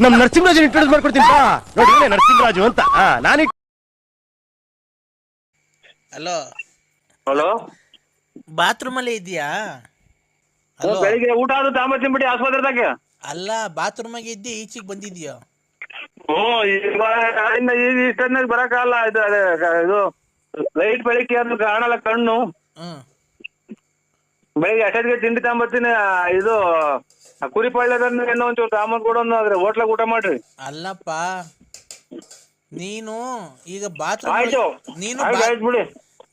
ನಮ್ ನರಸಿಂಹರಾಜ್ ಇಂಟ್ರೊಡ್ಯೂಸ್ ಮಾಡ್ಕೊಡ್ತೀನಿ ಬಾ. ನೋಡಿ ನರಸಿಂಹರಾಜು ಅಂತ. ನಾನು ಹಲೋ ಹಲೋ, ಬಾತ್ರೂಮ್ ಅಲ್ಲೇ ಇದೆಯಾ? ಹಲೋ, ಬೆಳಿಗ್ಗೆ ಊಟ ಆದ್ರೂ ತಾಂಬತ್ತಿನ ಆಸ್ಪತ್ರೆದಾಗ. ಅಲ್ಲ ಬಾತ್ರೂಮಾಗೆ ಇದ್ದೆ, ಈಚೆಗೆ ಬಂದಿದ್ಯೋ? ಓ, ಇಷ್ಟನ್ನಾಗ ಬರಕಾಗಲ್ಲ. ಇದು ಲೈಟ್ ಬೆಳಿಗ್ಗೆ ಅದು ಕಾಣಲ್ಲ ಕಣ್ಣು. ಬೆಳಿಗ್ಗೆ ಅಷ್ಟೊತ್ತಿಗೆ ತಿಂಡಿ ತಾಂಬತ್ತೀನಿ. ಇದು ಕುರಿ ಪಳ್ಳೆದನ್ನ ಏನೋ ಒಂಚೂರು ತಾಂಬಂದ್ ಕೊಡೋನು, ಆದ್ರೆ ಹೋಟ್ಲಾಗ ಊಟ ಮಾಡ್ರಿ. ಅಲ್ಲಪ್ಪ, ನೀನು ಈಗ ಬಾತ್ರೂಮ್ ಆಯ್ತು, ಆಯ್ತು ಬಿಡಿ.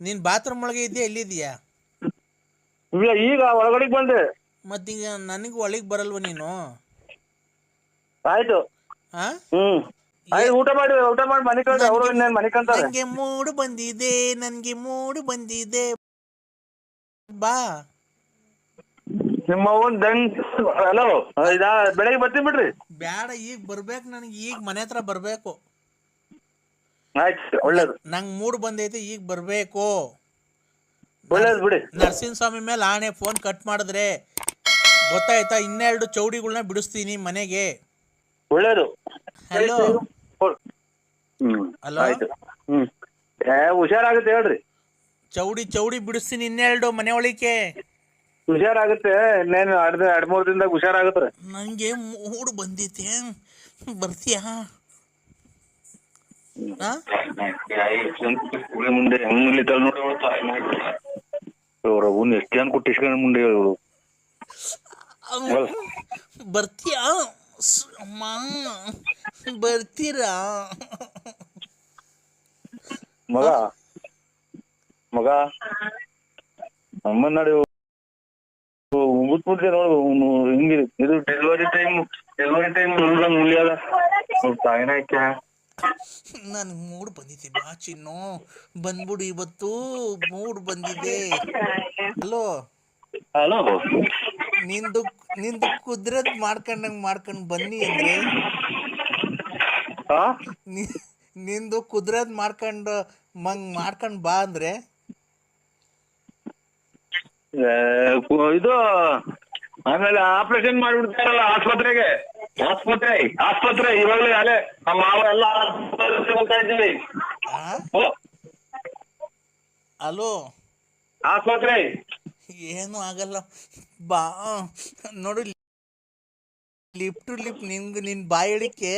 ನೀನ್ ಬಾತ್ರೂಮ್ ಒಳಗೆ ಇದೆಯಾ, ಎಲ್ಲಿದ್ಯಾ? ಈಗ ಒಳಗಡೆ ಬಂದೆ. ಮತ್ತೀಗ ನನಗೆ ಒಳಗೆ ಬರಲ್ವ ನೀನು? ಆಯ್ತು. ಆಯ್ತು, ಊಟ ಮಾಡಿ ಮನೆ ಕಳ್ಸಿ. ಅವರು ಇನ್ನೇನು ಮನೆ ಕಂತಾರೆ. ನನಗೆ ಮೂಡು ಬಂದಿದೆ, ನನಗೆ ಮೂಡು ಬಂದಿದೆ, ಬಾ. ನಿಮ್ಮ ಹಲೋ, ಬೆಳಗ್ಗೆ ಬರ್ತೀನಿ ಬಿಡ್ರಿ. ಬ್ಯಾಡ, ಈಗ ಬರ್ಬೇಕು ನನಗೆ. ಈಗ ಮನೆ ಹತ್ರ ಬರ್ಬೇಕು. ಆಯ್ತು, ಒಳ್ಳೇದು. ನಂಗೆ ಮೂಡ್ ಬಂದೈತೆ, ಈಗ ಬರ್ಬೇಕು. ಒಳ್ಳೇದು ಬಿಡಿ. ನರಸಿಂಹ ಸ್ವಾಮಿ ಮೇಲೆ ಆಣೆ, ಫೋನ್ ಕಟ್ ಮಾಡಿದ್ರೆ ಗೊತ್ತಾಯ್ತಾ? 12 ಚೌಡಿಗಳನ್ನ ಬಿಡಿಸ್ತೀನಿ ಮನೆಗೆ. ಒಳ್ಳೇದು. ಹಲೋ ಹಲೋ, ಆಯ್ತು. ಹುಷಾರಾಗುತ್ತೆ ಹೇಳ್ರಿ. ಚೌಡಿ ಬಿಡಿಸ್ತೀನಿ 12 ಮನೆ ಒಳಿಕೆ. ಹುಷಾರಾಗುತ್ತೆ. ಇನ್ನೇನು 2-3 ದಿನದಾಗ ಹುಷಾರಾಗುತ್ತೆ. ನಂಗೆ ಮೂಡ್ ಬಂದೈತೆ, ಬರ್ತೀಯಾ? ಮುಂದೆ ನೋಡಿ ಎಷ್ಟು ಜನ ಕೊಟ್ಟಿಸ್ಕೊಂಡ್ ಮುಂದೆ ಹೇಳು. ಬರ್ತೀಯಾ ಅಮ್ಮ? ಬರ್ತೀರಾ ಮಗ ಅಮ್ಮ ನೋಡಿ ಮುಗಿಸ್ಬಿಡ್ತೀಯ ನೋಡು. ಹಿಂಗಿದೆ ಇದು ಡೆಲಿವರಿ ಟೈಮ್ ಮುಳಿಯದ ತಾಯಿನ. ನನ್ ಮೂಡ್ ಬಂದಿದೆ, ಬಾ ಚಿನ್ನು, ಬಂದ್ಬಿಡು ಇವತ್ತು. ಮೂಡ್ ಬಂದಿದೆ. ಹಲೋ ಹಲೋ, ನಿಂದು ಕುದ್ರದ್ ಮಾಡ್ಕೊಂಡ್ ಬನ್ನಿ ಅಂದ್ರೆ, ನಿಂದು ಕುದ್ರದ್ ಮಾಡ್ಕೊಂಡ್ ಬಾ ಅಂದ್ರೆ ಇದು ಆಮೇಲೆ ಆಪರೇಷನ್ ಮಾಡ್ಬಿಡ್ತಾರಲ್ಲ ಆಸ್ಪತ್ರೆ ಇವಾಗಲೇ ಅಲ್ಲೇ ನಮ್ಮ ಮಾವ ಎಲ್ಲ ಹೋಗ್ತಾ ಇದ್ದೀವಿ. ಹಲೋ, ಆಸ್ಪತ್ರೆ ಏನು ಆಗಲ್ಲ, ಬಾ. ನೋಡು, ಲಿಪ್ ಟು ಲಿಪ್ ನಿನ್ ಬಾಯಿ ಹೇಳಿಕೆ,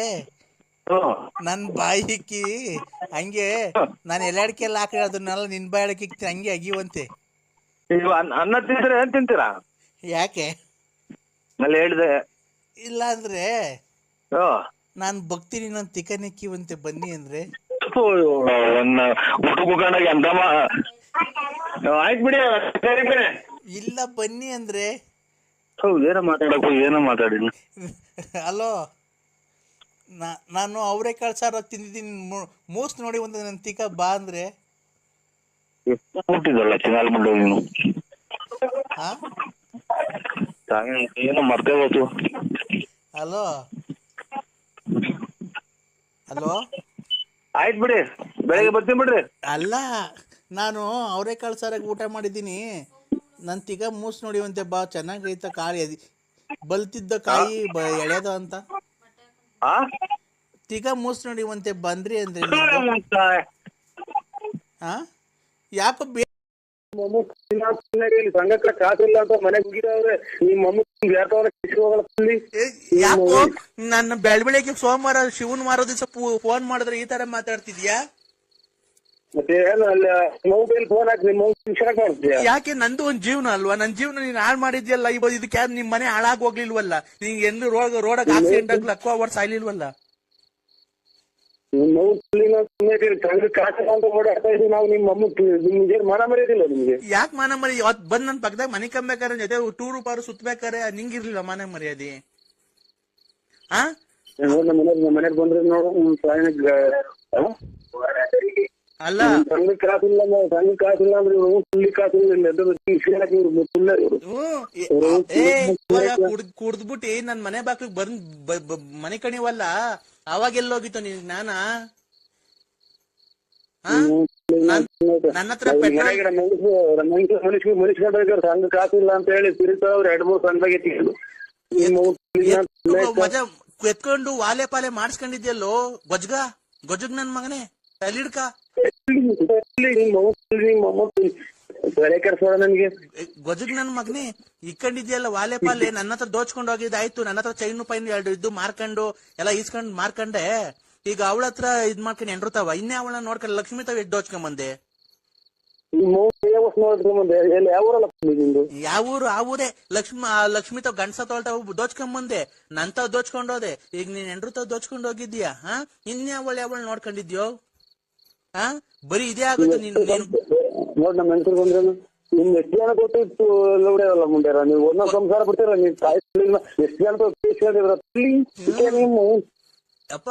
ನನ್ ಬಾಯಿಕ್ಕಿ ಹಂಗೆ. ನಾನು ಎಲ್ಲಾಡಿಕೆ ಎಲ್ಲ ಹಾಕಿ ಅದನ್ನೆಲ್ಲ ನಿನ್ ಬಾಯಿ ಹೇಳಿಕೆ ಹಂಗೆ ಅಗಿವಂತೆ. ಅನ್ನ ತಿಂತೀರ ಏನ್ ತಿಂತೀರಾ? ಯಾಕೆ ಅಲ್ಲಿ ಹೇಳಿದೆ. ಇಲ್ಲ ಅಂದ್ರೆ ನಾನ್ ಭಕ್ತಿನಿ, ನಾನ್ ತಿಕ್ಕನಿಕ್ಕಿವಂತೆ ಬನ್ನಿ ಅಂದ್ರೆ. ಆಯ್ತು ಬಿಡಿ. ಇಲ್ಲ ಬನ್ನಿ ಅಂದ್ರೆ ಏನೋ ಮಾತಾಡಿ. ಹಲೋ, ನಾನು ಅವರೆಕಾಳು ಸಾರು ತಿಂದಿದ್ದೀನಿ, ಮೂಸ್ ನೋಡಿ ಒಂದು ನನ್ ತಿಕ್ಕ ಬಾ ಅಂದ್ರೆ. ಹುಟ್ಟಿದಲ್ಲ ಚಿನ್ನಾಲ್ ಮುಂಡೆ ನೀನು. ಏನೋ ಮರ್ತೇ ಹೋಯ್ತು. ಹಲೋ ಆಯ್ತು ಬಿಡಿ, ಬೆಳಗ್ಗೆ ಬರ್ತೀನಿ ಬಿಡ್ರಿ. ಅಲ್ಲ, ನಾನು ಅವರೆಕಾಳು ಸಾರಾಗ ಊಟ ಮಾಡಿದ್ದೀನಿ. ನನ್ ತಿಗ ಮೂಸ್ ನೋಡಿವಂತೆ ಬಾ, ಚೆನ್ನಾಗೈತ ಕಾಯಿ, ಬಲ್ತಿದ್ದ ಕಾಯಿ ಎಳೆದ ಅಂತ. ತಿಗ ಮೂಸ್ ನೋಡಿವಂತೆ ಬಂದ್ರಿ ಅಂದ್ರೆ ಯಾಕೋ ಸಂಘಕ್ಕೆ ಕಾಸಿಲ್ಲ ಅಂತ ಮನೆಗೆ ಹೋಗಿದವ್ರೆ. ಯಾಕೋ ನನ್ನ ಬೆಳಬೆಳಗ್ಗೆ ಸೋಮವಾರ ಶಿವನ್ ಮಾರೋ ದಿವಸ ಫೋನ್ ಮಾಡಿದ್ರೆ ಈ ತರ ಮಾತಾಡ್ತಿದ್ಯಾ? ಮತ್ತೆ ಮೊಬೈಲ್ ಫೋನ್ ಹಾಕಿ ಯಾಕೆ? ನಂದು ಒಂದ್ ಜೀವನ ಅಲ್ವಾ? ನನ್ ಜೀವನ ನೀನ್ ಹಾಳು ಮಾಡಿದ್ಯಲ್ಲ. ಇದಕ್ಕೆ ಯಾರು ನಿಮ್ ಮನೆ ಹಾಳಾಗ್ ಹೋಗ್ಲಿಲ್ವಲ್ಲ? ನಿಂಗೆ ಎಲ್ಲೂ ರೋಡಾಗ ಆಕ್ಸಿಡೆಂಟ್ ಆಗ್ಲಿ ಅಕ್ವಾ ಅವರ್ ಸಾಯ್ಲಿಲ್ವಲ್ಲ? ಯಾಕೆ ಮಾನ ಮರಿ? ಇವತ್ತು ಬಂದ್ ನನ್ ಪಕ್ಕದಾಗ ಮನೆ ಕಮ್ಬೇಕಾರೆ ಜೊತೆ ಟೂರು ಪಾರು ಸುತ್ತಬೇಕಾರೆ ನಿಂಗಿರ್ಲಿಲ್ಲ ಮಾನ ಮರ್ಯಾದೆ? ಮನೆಗೆ ಬಂದ್ರೆ ನೋಡು. ಅಲ್ಲ, ಕಾಸಿಲ್ಲ ಕುಡ್ದ್ಬಿಟ್ಟಿ ನನ್ ಮನೆ ಬಾಕ್ಲಿಗೆ ಬಂದ್ ಮನೆ ಕಣಿವಲ್ಲ, ಅವಾಗ ಎಲ್ಲೋಗಿತ್ತು ನೀನ್ ಜ್ಞಾನ? ನನ್ನ ಹತ್ರ ಸಂಘ ಕಾಸಿಲ್ಲ ಅಂತ ಹೇಳಿ ತಿರುಗ್ತಾವ್ರು. 2-3 ಸಂಘ ಎತ್ಕೊಂಡು ವಾಲೆ ಪಾಲೆ ಮಾಡಿಸ್ಕೊಂಡಿದ್ಯಲ್ಲೋ ಗೊಜ್ಗ ನನ್ ಮಗನೇ ತಲಿಡ್ಕ ಬೆಳೆ ಕೆಡ್ಸೋಣ ನನ್ಗೆ ಗೊಜಗ್ ನನ್ ಮಗನೇ ಇಕ್ಕೊಂಡಿದ್ಯಲ್ಲ ವಾಲೆ ಪಾಲೆ ನನ್ನ ಹತ್ರ ದೋಚ್ಕೊಂಡು ಹೋಗಿದ್ದಾಯ್ತು. ನನ್ನ ಹತ್ರ ಚೈನು ಪೈನ್ 2 ಇದ್ದು ಮಾರ್ಕೊಂಡು ಎಲ್ಲ ಈಸ್ಕೊಂಡ್ ಮಾರ್ಕಂಡೆ. ಈಗ ಅವಳ ಹತ್ರ ಇದ್ ಮಾಡ್ಕೊಂಡು ಎಂಡ್ರತಾವ. ಇನ್ನೇ ಅವಳನ್ನ ನೋಡ್ಕೊಂಡು ಲಕ್ಷ್ಮಿ ತಾವ್ ಎಡ್ ದೋಚ್ಕೊಂಬಂದೆ. ಯಾವ ಊರು? ಆ ಊರೇ ಲಕ್ಷ್ಮಿ ತಾವ್ ಗಂಡಸ ತೊಳ್ತಾವ್ ದೋಚ್ಕೊಂಬಂದೆ. ನನ್ ತಾವ್ ದೋಚ್ಕೊಂಡೋದೆ. ಈಗ ನೀನ್ ಎಂಡ್ರು ತಾವ್ ದೋಚ್ಕೊಂಡ್ ಹೋಗಿದ್ಯಾ? ಇನ್ನೇ ಅವಳು ನೋಡ್ಕೊಂಡಿದ್ಯೋ? ಬರೀ ಇದೇ ಆಗುತ್ತೆ. ನೋಡ್ ನಮ್ಮ ಹೆಂಗಸರು ಬಂದ್ರೇನು ನಿಮ್ ಎಷ್ಟು ಜನ ಗೊತ್ತಿತ್ತು ಹೊಡೆಯಲ್ಲ ಮುಂದೆ ನೀವು ಒಂದೊಂದು ಸಂಸಾರ ಬಿಡ್ತೀರ ನೀವು ತಾಯಿ ಎಷ್ಟು ಜನ ನೀವು ಅಪ್ಪ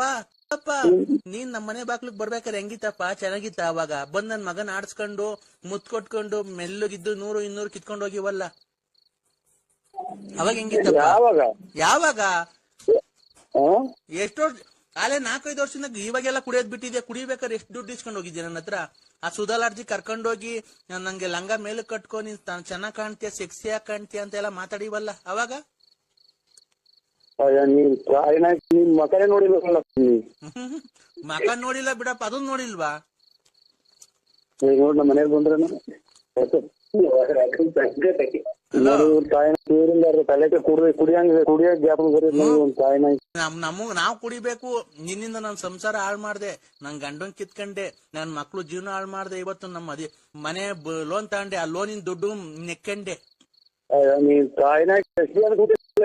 ನೀನ್ ನಮ್ಮ ಮನೆ ಬಾಗ್ಲಿಗ್ ಬರ್ಬೇಕಾರೆ ಹೆಂಗಿತ್ತಪ್ಪ? ಚೆನ್ನಾಗಿತ್ತ? ಅವಾಗ ಬಂದ್ ನನ್ ಮಗನ್ ಆಡ್ಸ್ಕೊಂಡು ಮುತ್ ಕೊಟ್ಕೊಂಡು ಮೆಲ್ಲಗಿದ್ದು 100-200 ಕಿತ್ಕೊಂಡ್ ಹೋಗಿವಲ್ಲ, ಅವಾಗ ಹೆಂಗಿತ್ತಪ್ಪ? ಯಾವಾಗ ಎಷ್ಟೋ ಅಲ್ಲೇ 4-5 ವರ್ಷದಿಂದ ಇವಾಗೆಲ್ಲ ಕುಡಿಯೋದ್ ಬಿಟ್ಟಿದ್ಯಾ. ಕುಡಿಬೇಕಾದ್ರೆ ಎಷ್ಟು ದುಡ್ಡು ಇಸ್ಕೊಂಡ್ ಹೋಗಿದ್ಯಾ ನನ್ನ ಹತ್ರ? ಆ ಸುಧಾಲಾರ್ಜಿ ಕರ್ಕೊಂಡೋಗಿ ನಂಗೆ ಲಂಗ ಮೇಲೆ ಕಟ್ಕೊ, ನೀನ್ ಚೆನ್ನಾಗ್ ಕಾಣ್ತೀಯ, ಸೆಕ್ಸಿಯಾಗಿ ಕಾಣ್ತೀಯ ಅಂತ ಎಲ್ಲ ಮಾತಾಡಿವಲ್ಲ ಅವಾಗ. ಮಕನೇ ನೋಡಿಲ್ಲ. ಮಕ ನೋಡಿಲ್ಲ ಬಿಡಪ್ಪ, ಅದನ್ನ ನೋಡಿಲ್ವಾ? ನೋಡ್ ನಮ್ಮ ಮನೇಲಿ ಬಂದ್ರೆ ನಾವ್ ಕುಡಿಬೇಕು. ನಿನ್ನಿಂದ ನನ್ ಸಂಸಾರ ಹಾಳ್ ಮಾಡ್ದೆ, ನನ್ ಗಂಡನ್ ಕಿತ್ಕಂಡೆ, ನನ್ ಮಕ್ಳು ಜೀವನ ಹಾಳ್ ಮಾಡ್ದೆ. ಇವತ್ತು ನಮ್ಮ ಮನೆ ಲೋನ್ ತಗೊಂಡೆ, ಆ ಲೋನಿನ ದುಡ್ಡು ನೆಕ್ಕಂಡೆ.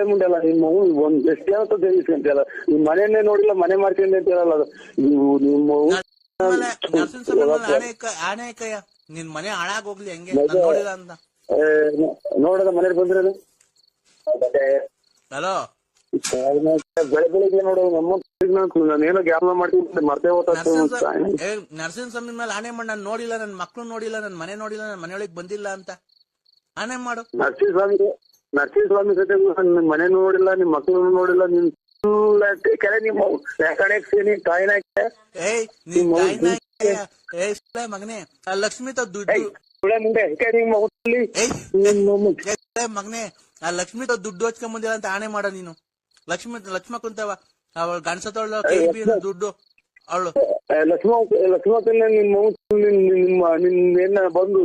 ಮುಂದೆಲ್ಲ ನಿಮ್ಮ ಒಂದ್ ಎಷ್ಟು ಜನ ಜಯಿಸ್ಕೊಂತಿಯಲ್ಲ, ನಿಮ್ ಮನೆಯನ್ನೇ ನೋಡಿಲ್ಲ ಮನೆ ಮಾಡ್ಕೊಂಡೆ ಅಂತ ಹೇಳಲ್ಲ. ಆಣೆಕಯ್ಯ ನಿನ್ ಮನೆ ಹಾಳಾಗ್ ಹೋಗ್ಲಿ ಹಂಗೆ ನೋಡಿಲ್ಲ ಅಂತ ನೋಡದ ಮನೇಲಿ ಬಂದ್ರೆ. ಹಲೋ ಬೆಳಿಗ್ಗೆ ನೋಡು ನಾನೇನೋ ಗ್ಯಾಪ್ ಮಾಡ್ತೀನಿ ಮರ್ತೇ ನರಸಿಂಹ ಸ್ವಾಮಿ ಮೇಲೆ ಆಣೆ ಮಾಡಿ ನಾನು ನೋಡಿಲ್ಲ, ನನ್ ಮಕ್ಳು ನೋಡಿಲ್ಲ, ನನ್ ಮನೆ ನೋಡಿಲ್ಲ, ನನ್ ಮನೆಯೊಳಗೆ ಬಂದಿಲ್ಲ ಅಂತ ಆಣೆ ಮಾಡು. ನರಸಿಂಹ ಸ್ವಾಮಿ ಜೊತೆ ನಿಮ್ ಮನೆ ನೋಡಿಲ್ಲ, ನಿಮ್ ಮಕ್ಳು ನೋಡಿಲ್ಲ, ನಿಮ್ ಕೆರೆ ನಿಮ್ಮ ತಾಯಿನ ಮಗನೇ ಲಕ್ಷ್ಮಿ ದುಡ್ಡು ಮಗನೇ ಆ ಲಕ್ಷ್ಮಿ ದುಡ್ಡು ಹಚ್ಕೊಂಡ್ ಬಂದಿಲ್ಲ ಅಂತ ಆಣೆ ಮಾಡ ನೀನು. ಲಕ್ಷ್ಮ ಕುಂತವ ಅವಳು ಗಂಡಸ ತೊಳ್ದ ದುಡ್ಡು ಅವಳು ನಿಮ್ಮ ಬಂದು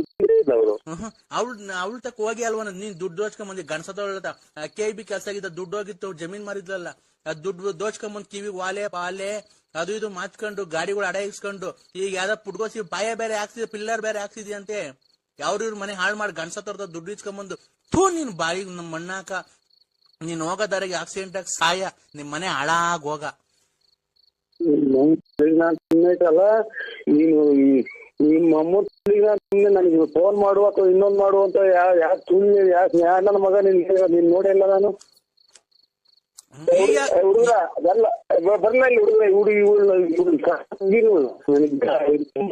ಅವಳು ತಕ್ಕ ಹೋಗಿ ಅಲ್ವ ನೀನ್ ದುಡ್ಡು ಹಚ್ಕೊಂಡ್ ಬಂದಿ. ಗಂಡಸ ತೊಳ್ದ KB ಕೆಲಸ ಆಗಿದ್ದ ದುಡ್ಡು ಹೋಗಿತ್ತು, ಜಮೀನ್ ಮಾರಿದ್ಲಲ್ಲ, ಆ ದುಡ್ಡು ದೋಚ್ಕೊಂಡ್ ಬಂದ್ ಕಿವಿ ವಾಲೆ ಪಾಲೆ ಅದು ಇದು ಮಾಚ್ಕೊಂಡು ಗಾಡಿಗಳು ಅಡಗಿಸ್ಕೊಂಡು ಈಗ ಯಾವ್ದ ಪುಟ್ಕೋಸಿ ಬಾಯ ಬೇರೆ ಹಾಕ್ಸಿದ, ಪಿಲ್ಲರ್ ಬೇರೆ ಹಾಕ್ಸಿದ್ಯಂತೆ. ಯಾವ್ರ ಮನೆ ಹಾಳು ಮಾಡಿ ಗಂಡಸ ತೊಡ್ದ ದುಡ್ಡು ಇಸ್ಕೊಂಬಂದು ಥೂ ನೀನ್ ಬಾಯಿ ನಮ್ ಮಣ್ಣಾಕ, ನೀನ್ ಹೋಗೋದಾರಿಗೆ ಆಕ್ಸಿಡೆಂಟ್ ಆಗಿ ಸಾಯ, ನಿಮ್ ಮನೆ ಹಾಳಾಗ್ ಹೋಗ. ಅಲ್ಲ ನೀನು ನಿಮ್ಮ ನನಗೆ ಫೋನ್ ಮಾಡು ಅಥವಾ ಇನ್ನೊಂದ್ ಮಾಡು ಅಂತ ಯಾವ ನನ್ನ ಮಗ ನೀನ್ ನೋಡಿಲ್ಲ ನಾನು. ಹುಡುಗ ಅದಲ್ಲ ಬರ್ಲ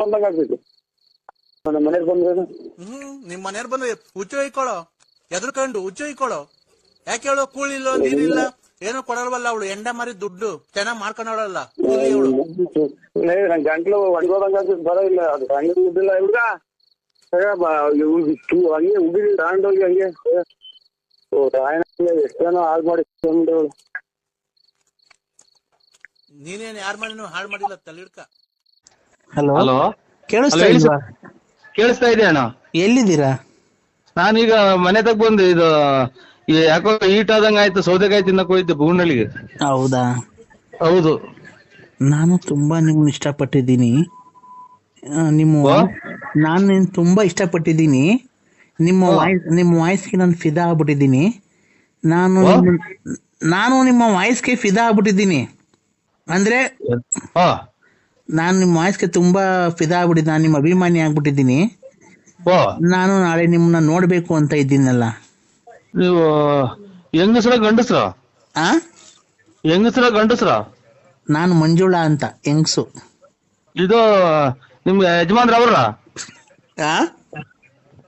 ಬಂದಾಗ ಆಗ್ಬೇಕು. ನಮ್ಮ ಮನೇಲಿ ಬಂದ್ರೆ ನಿಮ್ ಮನೆಯವ್ರು ಬಂದ್ರೆ ಹುಚ್ಚು ಹೊಯ್ಕೊಳ್ಳೋ, ಎದ್ರಕೊಂಡು ಹುಚ್ಚು ಹೊಯ್ಕೊಳ್ಳೋ. ಯಾಕೆ ಹೇಳು? ಕೂಳಿಲ್ಲ, ನೀರಿಲ್ಲ, ಏನೋ ಕೊಡಲ್ವಲ್ಲ ಅವಳು. ಎಂಡ ಮಾರಿ ದುಡ್ಡು ಚೆನ್ನಾಗ್ ಮಾಡ್ಕೊಂಡವಳಲ್ಲ ಅವಳು. ನನ್ ಗಂಟ್ಲು ಒಣಗೋದಂಗ ಬರೋದಿಲ್ಲ, ಅದು ಹಂಗೆ ದುಡ್ಡಿಲ್ಲ ಹುಡುಗ ಹಂಗೆ ಹುಡುಗಿ ತಗೊಂಡೋಗಿ ಹಂಗೆ ಎಷ್ಟು ಜನ ಹಾಳು ಮಾಡಿ. ನೀನೇನ್ ಯಾರ ಮನೇನು ಹಾಳು ಮಾಡಿಲ್ಲ ತಲಿಡ್ಕ. ಹಲೋ ಕೇಳಿಸ್ತಾ ಇದೆ ಅಣ್ಣ? ಎಲ್ಲಿದ್ದೀರಾ? ನಾನೀಗ ಮನೆ ತಗ ಬಂದು ಇದು ಯಾಕೋ ಈಟ್ ಆದಂಗ ಆಯ್ತು, ಸೌದೆಕಾಯಿ ತಿನ್ನಕ್ ಹೋಯ್ತು ಬೂರ್ನಳ್ಳಿಗೆ. ಹೌದಾ? ಹೌದು. ನಾನು ತುಂಬಾ ನಿಮ್ಮನ್ನ ಇಷ್ಟಪಟ್ಟಿದ್ದೀನಿ. ನಾನು ತುಂಬಾ ಇಷ್ಟಪಟ್ಟಿದ್ದೀನಿ. ನಿಮ್ಮ ವಾಯ್ಸ್ಗೆ ನಾನು ಫಿದಾ ಆಗ್ಬಿಟ್ಟಿದ್ದೀನಿ. ನಾನು ನಿಮ್ಮ ವಾಯ್ಸ್ಗೆ ಫಿದಾ ಆಗ್ಬಿಟ್ಟಿದ್ದೀನಿ. ಅಂದ್ರೆ ನಾನು ನಿಮ್ಮ ವಾಯ್ಸ್ಗೆ ತುಂಬಾ ಫಿದಾ ಆಗ್ಬಿಟ್ಟಿದ್ದೀನಿ. ನಾನು ನಿಮ್ಮ ಅಭಿಮಾನಿ ಆಗ್ಬಿಟ್ಟಿದ್ದೀನಿ. ನಾನು ನಾಳೆ ನಿಮ್ಮನ್ನ ನೋಡ್ಬೇಕು ಅಂತ ಇದ್ದೀನಲ್ಲ. ನೀವು ಹೆಂಗಸ್ರ ಗಂಡಸ್ರ? ಹೆಂಗಸ್ರ ಗಂಡಸ್ರ? ನಾನು ಮಂಜುಳಾ ಅಂತ ಹೆಂಗಸು. ಇದು ನಿಮ್ಗೆ ಯಜಮಾನ್ರ ಅವ್ರ?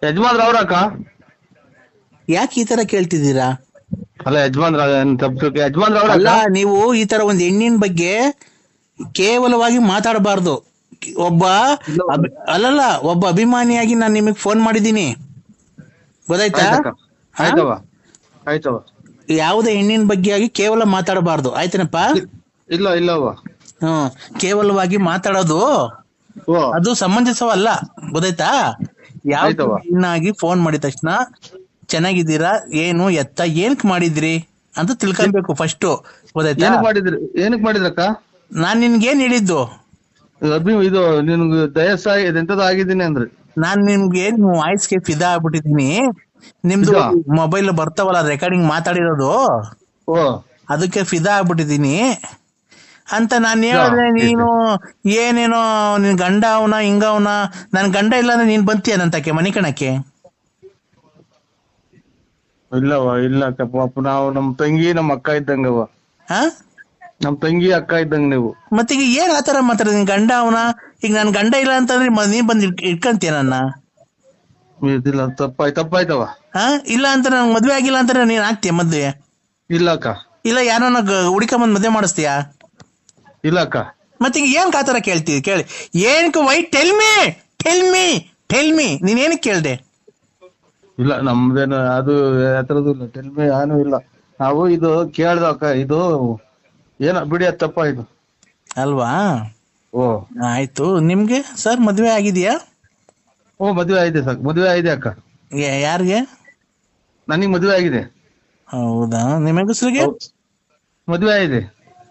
ಯಜಮಾನ್ರ ಅವ್ರಕ್ಕ? ಯಾಕೆ ಈ ತರ ಕೇಳ್ತಿದ್ದೀರಾ? ಅಲ್ಲ ಯಜಮಾನ್ರ ಅವ್ರ ಅಲ್ಲ, ನೀವು ಈ ತರ ಒಂದ್ ಹೆಣ್ಣಿನ ಬಗ್ಗೆ ಕೇವಲವಾಗಿ ಮಾತಾಡಬಾರ್ದು. ಒಬ್ಬ ಅಭಿಮಾನಿಯಾಗಿ ನಾನು ನಿಮಗೆ ಫೋನ್ ಮಾಡಿದ್ದೀನಿ, ಗೊತ್ತಾಯ್ತಾ? ಆಯ್ತವ. ಯಾವುದೇ ಹೆಣ್ಣಿನ ಬಗ್ಗೆ ಆಗಿ ಕೇವಲ ಮಾತಾಡಬಾರ್ದು, ಆಯ್ತೇನಪ್ಪ? ಇಲ್ಲ ಇಲ್ಲವ. ಹ್ಮ್, ಕೇವಲವಾಗಿ ಮಾತಾಡೋದು ಓ ಅದು ಸಮಂಜಸವಲ್ಲ, ಗೊತ್ತಾಯ್ತಾ? ಯಾವ ಆಯ್ತವ್ವ. ಹೆಣ್ಣಾಗಿ ಫೋನ್ ಮಾಡಿದ ತಕ್ಷಣ ಚೆನ್ನಾಗಿದ್ದೀರಾ, ಏನು ಎತ್ತ, ಏನಕ್ ಮಾಡಿದ್ರಿ ಅಂತ ತಿಳ್ಕೊಬೇಕು ಫಸ್ಟ್, ಗೊತ್ತಾಯ್ತಾ? ಏನಕ್ ಮಾಡಿದ್ರಕ್ಕ? ನಾನ್ ನಿನ್ಗೇನ್ ಹೇಳಿದ್ದು? ಇದು ನಿನ್ಗೆ ದಯಸಾಯಿ ಎಂತದ ಆಗಿದ್ದೀನಿ ಅಂದ್ರೆ ನಾನ್ ನಿಮ್ಗೆ ನಿಮ್ ವಾಯ್ಸ್ಗೆ ಫಿದಾ ಆಗ್ಬಿಟ್ಟಿದೀನಿ. ನಿಮ್ದು ಫಿದಾ? ಮೊಬೈಲ್ ಬರ್ತಾವಲ್ಲ ರೆಕಾರ್ಡಿಂಗ್ ಮಾತಾಡಿರೋದು, ಓ ಅದಕ್ಕೆ ಫಿದಾ ಆಗ್ಬಿಟ್ಟಿದೀನಿ ಅಂತ ನಾನು ಹೇಳಿದ್ರೆ ನೀನು ಏನೇನೋ ನಿನ್ ಗಂಡ ಅವನ ಹಿಂಗ ಅವನ. ನನ್ ಗಂಡ ಇಲ್ಲ ಅಂದ್ರೆ ನೀನ್ ಬಂತೀಯ ನಂತಕ್ಕೆ ಮನೆ ಕಣಕ್ಕೆ? ಇಲ್ಲವ ಇಲ್ಲ ಪಾಪ, ನಾವು ನಮ್ ತಂಗಿ ನಮ್ ಅಕ್ಕ ಇದ್ದಂಗವ. ಹಾ, ನಮ್ ತಂಗಿ ಅಕ್ಕ ಇದ್ದಂಗ ನೀವು. ಮತ್ತೀಗ ಏನ್ ಆತರ ಮಾತಾಡ? ನಿನ್ ಗಂಡ ಅವನ, ಈಗ ನನ್ ಗಂಡ ಇಲ್ಲ ಅಂತಂದ್ರೆ ನೀನ್ ಬಂದ್ ಇಟ್ಕಂತೀಯ ನನ್ನ? ಇದಿಲ್ಲ, ತಪ್ಪಾಯ್ತವ. ಹಾ, ಇಲ್ಲ ಅಂತ ನನ್ ಮದ್ವೆ ಆಗಿಲ್ಲ ಅಂತ ನೀನ್ ಆಗ್ತೀಯ ಮದ್ವೆ? ಇಲ್ಲ ಅಕ್ಕ. ಇಲ್ಲ ಯಾರನ್ನ ಹುಡುಕೊಂಬಂದ್ ಮದ್ವೆ ಮಾಡಿಸ್ತೀಯ? ಇಲ್ಲ ಅಕ್ಕ. ಮತ್ತೀಗ ಏನ್ ಆತರ ಕೇಳ್ತೀವಿ? ಕೇಳಿ ಏನಕ್ಕೆ? Why tell me tell me tell me, ನೀನ್ ಏನಕ್ಕೆ ಕೇಳ್ದೆ? ಇಲ್ಲ ನಮ್ದೇನು ಅದು ಯಾತ್ರದ್ದು ಇಲ್ಲ, ಟೆಲ್ಮಿ ಏನು ಇಲ್ಲ. ನಾವು ಇದು ಕೇಳ್ದ ಅಕ್ಕ, ಇದು ಏನ ಬಿಡಿ, ಅದು ತಪ್ಪಾಯ್ತು ಅಲ್ವಾ? ಓ ಆಯ್ತು. ನಿಮ್ಗೆ ಸರ್ ಮದ್ವೆ ಆಗಿದೆಯಾ? ಓ ಮದ್ವೆ ಆಗಿದೆ ಸರ್, ಮದ್ವೆ ಆಗಿದೆ ಅಕ್ಕ. ಯಾರಿಗೆ? ನನಗ್ ಮದ್ವೆ ಆಗಿದೆ. ಹೌದಾ? ನಿಮ್ಮ ಹೆಂಗಸ್ರಿಗೆ ಮದ್ವೆ ಆಗಿದೆ.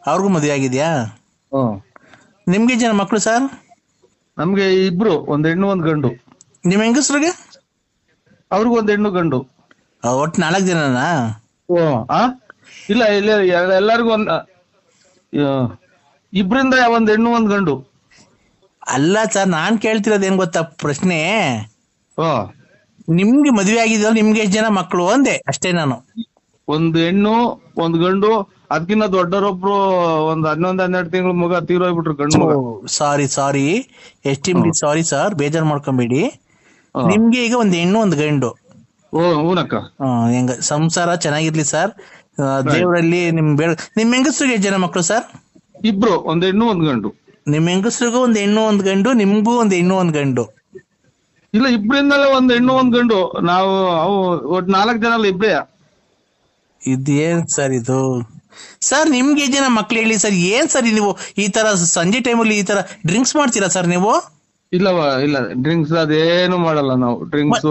ಅವ್ರಿಗೂ ಮದ್ವೆ ಆಗಿದ್ಯಾ? ಹ್ಮ್. ನಿಮ್ಗೆ ಜನ ಮಕ್ಳು ಸರ್? ನಮ್ಗೆ ಇಬ್ರು, ಒಂದ್ ಹೆಣ್ಣು ಒಂದ್ ಗಂಡು. ನಿಮ್ ಹೆಂಗಸ್ರಿಗೆ? ಅವ್ರಿಗೂ ಒಂದ್ ಹೆಣ್ಣು ಗಂಡು. ಒಟ್ಟು 4 ಜನನಾ? ಓ ಇಲ್ಲ ಇಲ್ಲ, ಎಲ್ಲರಿಗೂ ಒಂದ್ ಇಬ್ರಿಂದ ಒಂದ್ ಹೆಣ್ಣು ಒಂದ್ ಗಂಡು. ಅಲ್ಲ ಸರ್, ನಾನ್ ಕೇಳ್ತಿರೋದು ಏನ್ ಗೊತ್ತಾ ಪ್ರಶ್ನೆ? ಓ ನಿಮ್ಗೆ ಮದ್ವೆ ಆಗಿದ್ಯಲ್ಲ, ನಿಮ್ಗೆ ಎಷ್ಟು ಜನ ಮಕ್ಳು ಅಂದೆ ಅಷ್ಟೇ ನಾನು. ಒಂದ್ ಹೆಣ್ಣು ಒಂದ್ ಗಂಡು. ಅದಕ್ಕಿಂತ ದೊಡ್ಡರೊಬ್ರು ಒಂದ್ 11-12 ತಿಂಗಳು ಮಗ ತೀರೋಗ್ಬಿಟ್ರು, ಗಂಡು ಮಗ. ಸಾರಿ ಎಸ್ಟಿಮ್ಲಿ ಸಾರಿ ಸರ್, ಬೇಜಾರ್ ಮಾಡ್ಕೊಂಬೇಡಿ. ನಿಮ್ಗೆ ಈಗ ಒಂದ್ ಹೆಣ್ಣು ಒಂದ್ ಗಂಡು. ಓ ಹೂನಕ್ಕ. ಹೆಂಗ ಸಂಸಾರ ಚೆನ್ನಾಗಿರ್ಲಿ ಸರ್, ದೇವರಲ್ಲಿ ನಿಮ್ ಹೆಂಗಸ್ರಿಗೆ ಎಷ್ಟು ಜನ ಮಕ್ಳು ಸರ್? ಇಬ್ರು, ಒಂದ್ ಹೆಣ್ಣು ಒಂದ್ ಗಂಡು. ನಿಮ್ ಹೆಂಗಸ್ರಿಗೂ ಒಂದ್ ಹೆಣ್ಣು ಒಂದ್ ಗಂಡು, ನಿಮ್ಗೂ ಒಂದ್ ಹೆಣ್ಣು ಒಂದ್ ಗಂಡು? ಇಲ್ಲ, ಇಬ್ರಿಂದಲೇ ಒಂದ್ ಹೆಣ್ಣು ಒಂದ್ ಗಂಡು. ನಾವು ಅವು ಒಟ್ 4 ಜನ ಅಲ್ಲ, ಇಬ್ರೇ. ಇದೇನ್ ಸರ್ ಇದು? ಸರ್ ನಿಮ್ಗೆ ಜನ ಮಕ್ಳು ಹೇಳಿ ಸರ್. ಏನ್ ಸರ್ ನೀವು ಈ ತರ ಸಂಜೆ ಟೈಮಲ್ಲಿ ಈ ತರ ಡ್ರಿಂಕ್ಸ್ ಮಾಡ್ತೀರಾ ಸರ್ ನೀವು? ಇಲ್ಲವ ಇಲ್ಲ, ಡ್ರಿಂಕ್ಸ್ ಅದೇನು ಮಾಡಲ್ಲ ನಾವು. ಡ್ರಿಂಕ್ಸ್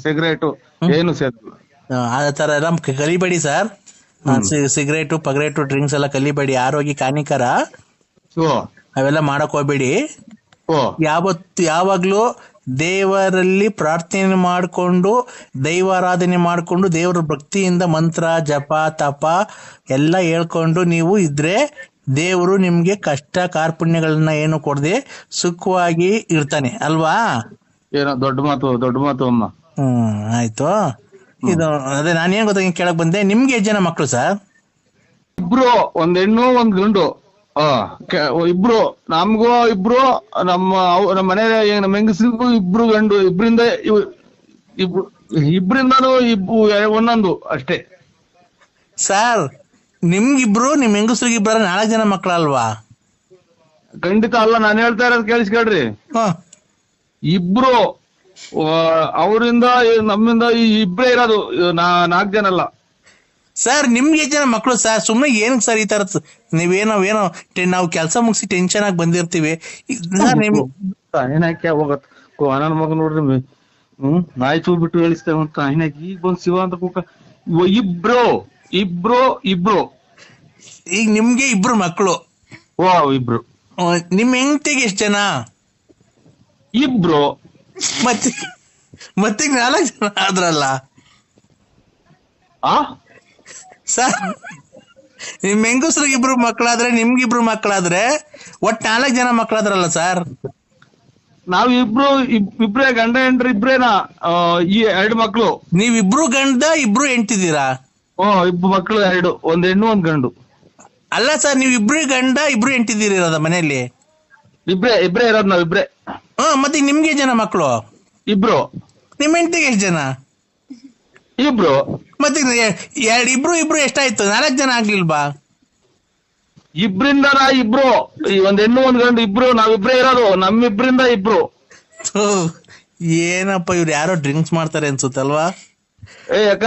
ಸಿಗರೇಟು ಏನು ಸೇರಲ್ಲ. ಆ ತರ ಎಲ್ಲ ಕಲಿಬೇಡಿ ಸರ್. ಸಿಗರೇಟು ಪಗರೇಟು ಡ್ರಿಂಕ್ಸ್ ಎಲ್ಲ ಕಲಿಬೇಡಿ, ಆರೋಗ್ಯಕ್ಕೆ ಹಾನಿಕರ. ಅವೆಲ್ಲ ಮಾಡಕ್ ಹೋಗ್ಬೇಡಿ. ಯಾವಾಗ್ಲೂ ದೇವರಲ್ಲಿ ಪ್ರಾರ್ಥನೆ ಮಾಡಿಕೊಂಡು, ದೈವಾರಾಧನೆ ಮಾಡಿಕೊಂಡು, ದೇವರ ಭಕ್ತಿಯಿಂದ ಮಂತ್ರ ಜಪ ತಪ ಎಲ್ಲ ಹೇಳ್ಕೊಂಡು ನೀವು ಇದ್ರೆ ದೇವರು ನಿಮ್ಗೆ ಕಷ್ಟ ಕಾರ್ಪಣ್ಯಗಳನ್ನ ಏನು ಕೊಡದೆ ಸುಖವಾಗಿ ಇರ್ತಾನೆ ಅಲ್ವಾ? ಏನೋ ದೊಡ್ಡ ಮಾತು ಅಮ್ಮ. ಆಯ್ತು. ಇದು ಅದೇ ನಾನೇನ್ ಗೊತ್ತ ಕೇಳಕ್ ಬಂದೆ, ನಿಮ್ಗೆ ಎಷ್ಟು ಜನ ಮಕ್ಳು ಸರ್? ಇಬ್ರು, ಒಂದ್ ಹೆಣ್ಣು ಒಂದ್ ಗಂಡು. ಇಬ್ರು ನಮ್ಗೂ, ಇಬ್ರು ನಮ್ಮ ಮನೆ ನಮ್ಮ ಹೆಂಗಸ್ರಿಗೂ ಇಬ್ರು ಗಂಡು. ಇಬ್ರಿಂದಾನು ಒಂದೊಂದು ಅಷ್ಟೇ ಸರ್. ನಿಮ್ಗಿಬ್ರು ನಿಮ್ ಹೆಂಗಸ್ರಿಗೆ ಇಬ್ಬರ 4 ಜನ ಮಕ್ಳಲ್ವಾ? ಖಂಡಿತ ಅಲ್ಲ, ನಾನು ಹೇಳ್ತಾ ಇರೋದು ಕೇಳಿಸ್ಕೊಳ್ರಿ. ಇಬ್ರು ಅವರಿಂದ ನಮ್ಮಿಂದ ಇಬ್ರೇ ಇರೋದು, 4 ಜನ ಅಲ್ಲ ಸರ್. ನಿಮ್ಗೆ ಎಷ್ಟು ಜನ ಮಕ್ಳು ಸರ್? ಸುಮ್ನೆ ಏನಕ್ಕೆ ಸರ್ ಈ ತರ ನೀವೇನೋ ನಾವು ಕೆಲಸ ಮುಗಿಸಿ ಟೆನ್ಷನ್ ಆಗಿ ಬಂದಿರ್ತೀವಿ. ಏನಕ್ಕೆ ಹೋಗತ್ ನನ್ನ ಮಗ ನೋಡ್ರಿ, ನಾಯಿ ಚೂ ಬಿಟ್ಟು ಹೇಳಿಸ್ತೇವಂತ ಏನಕ್ಕೆ ಈಗ ಬಂದ್ ಶಿವ ಅಂತ ಕೂಕ. ಇಬ್ರು ಈಗ ನಿಮ್ಗೆ ಇಬ್ರು ಮಕ್ಳು. ಓ ಇಬ್ರು. ನಿಮ್ ಹೆಂಡತಿಗೆ ಎಷ್ಟು ಜನ? ಇಬ್ರು. ಮತ್ತೆ 4 ಜನ ಆದ್ರಲ್ಲ ಸರ್. ನಿಮ್ ಹೆಂಗಸ್ರಿಗೆ ಇಬ್ರು ಮಕ್ಕಳಾದ್ರೆ, ನಿಮ್ಗಿಬ್ರು ಮಕ್ಕಳಾದ್ರೆ ಒಟ್ 4 ಜನ ಮಕ್ಕಳಾದ್ರಲ್ಲ ಸರ್. ನಾವ್ ಇಬ್ರೇ ಗಂಡ ಹೆಂಡ್ರಿ, ಇಬ್ರೇನಾ? ಈ 2 ಮಕ್ಳು. ನೀವಿಬ್ರು ಗಂಡ ಇಬ್ರು ಹೆಂಡ್ತಿದ್ದೀರಾ? ಇಬ್ರು ಮಕ್ಳು 2, ಒಂದ್ ಹೆಣ್ಣು ಒಂದ್ ಗಂಡು. ಅಲ್ಲ ಸರ್, ನೀವ್ ಇಬ್ರು ಗಂಡ ಇಬ್ರು ಹೆಂಡ್ತಿದ್ದೀರ ಮನೆಯಲ್ಲಿ? ಇಬ್ರೇ ಇರೋದು ನಾವ್ ಇಬ್ರೇ. ಮತ್ತೆ ನಿಮ್ಗೆ ಜನ ಮಕ್ಕಳು? ಇಬ್ರು. ನಿಮ್ ಹೆಂಡತಿಗೆ ಎಷ್ಟು ಜನ? ಇಬ್ರು. ಮತ್ತೆ ಇಬ್ರು ಎಷ್ಟಾಯ್ತು? 4 ಜನ ಆಗ್ಲಿಲ್ವಾ? ಇಬ್ರಿಂದ ಇಬ್ರು, ಒಂದ್ ಹೆಣ್ಣು ಒಂದ್ ಗಂಡು ಇಬ್ರು, ನಾವಿಬ್ರೇ ಇರೋದು. ನಮ್ಮಿಬ್ರಿಂದ ಇಬ್ರು. ಏನಪ್ಪ ಇವ್ರು ಯಾರೋ ಡ್ರಿಂಕ್ಸ್ ಮಾಡ್ತಾರೆ ಅನ್ಸುತ್ತಲ್ವಾ? ಏ ಅಕ್ಕ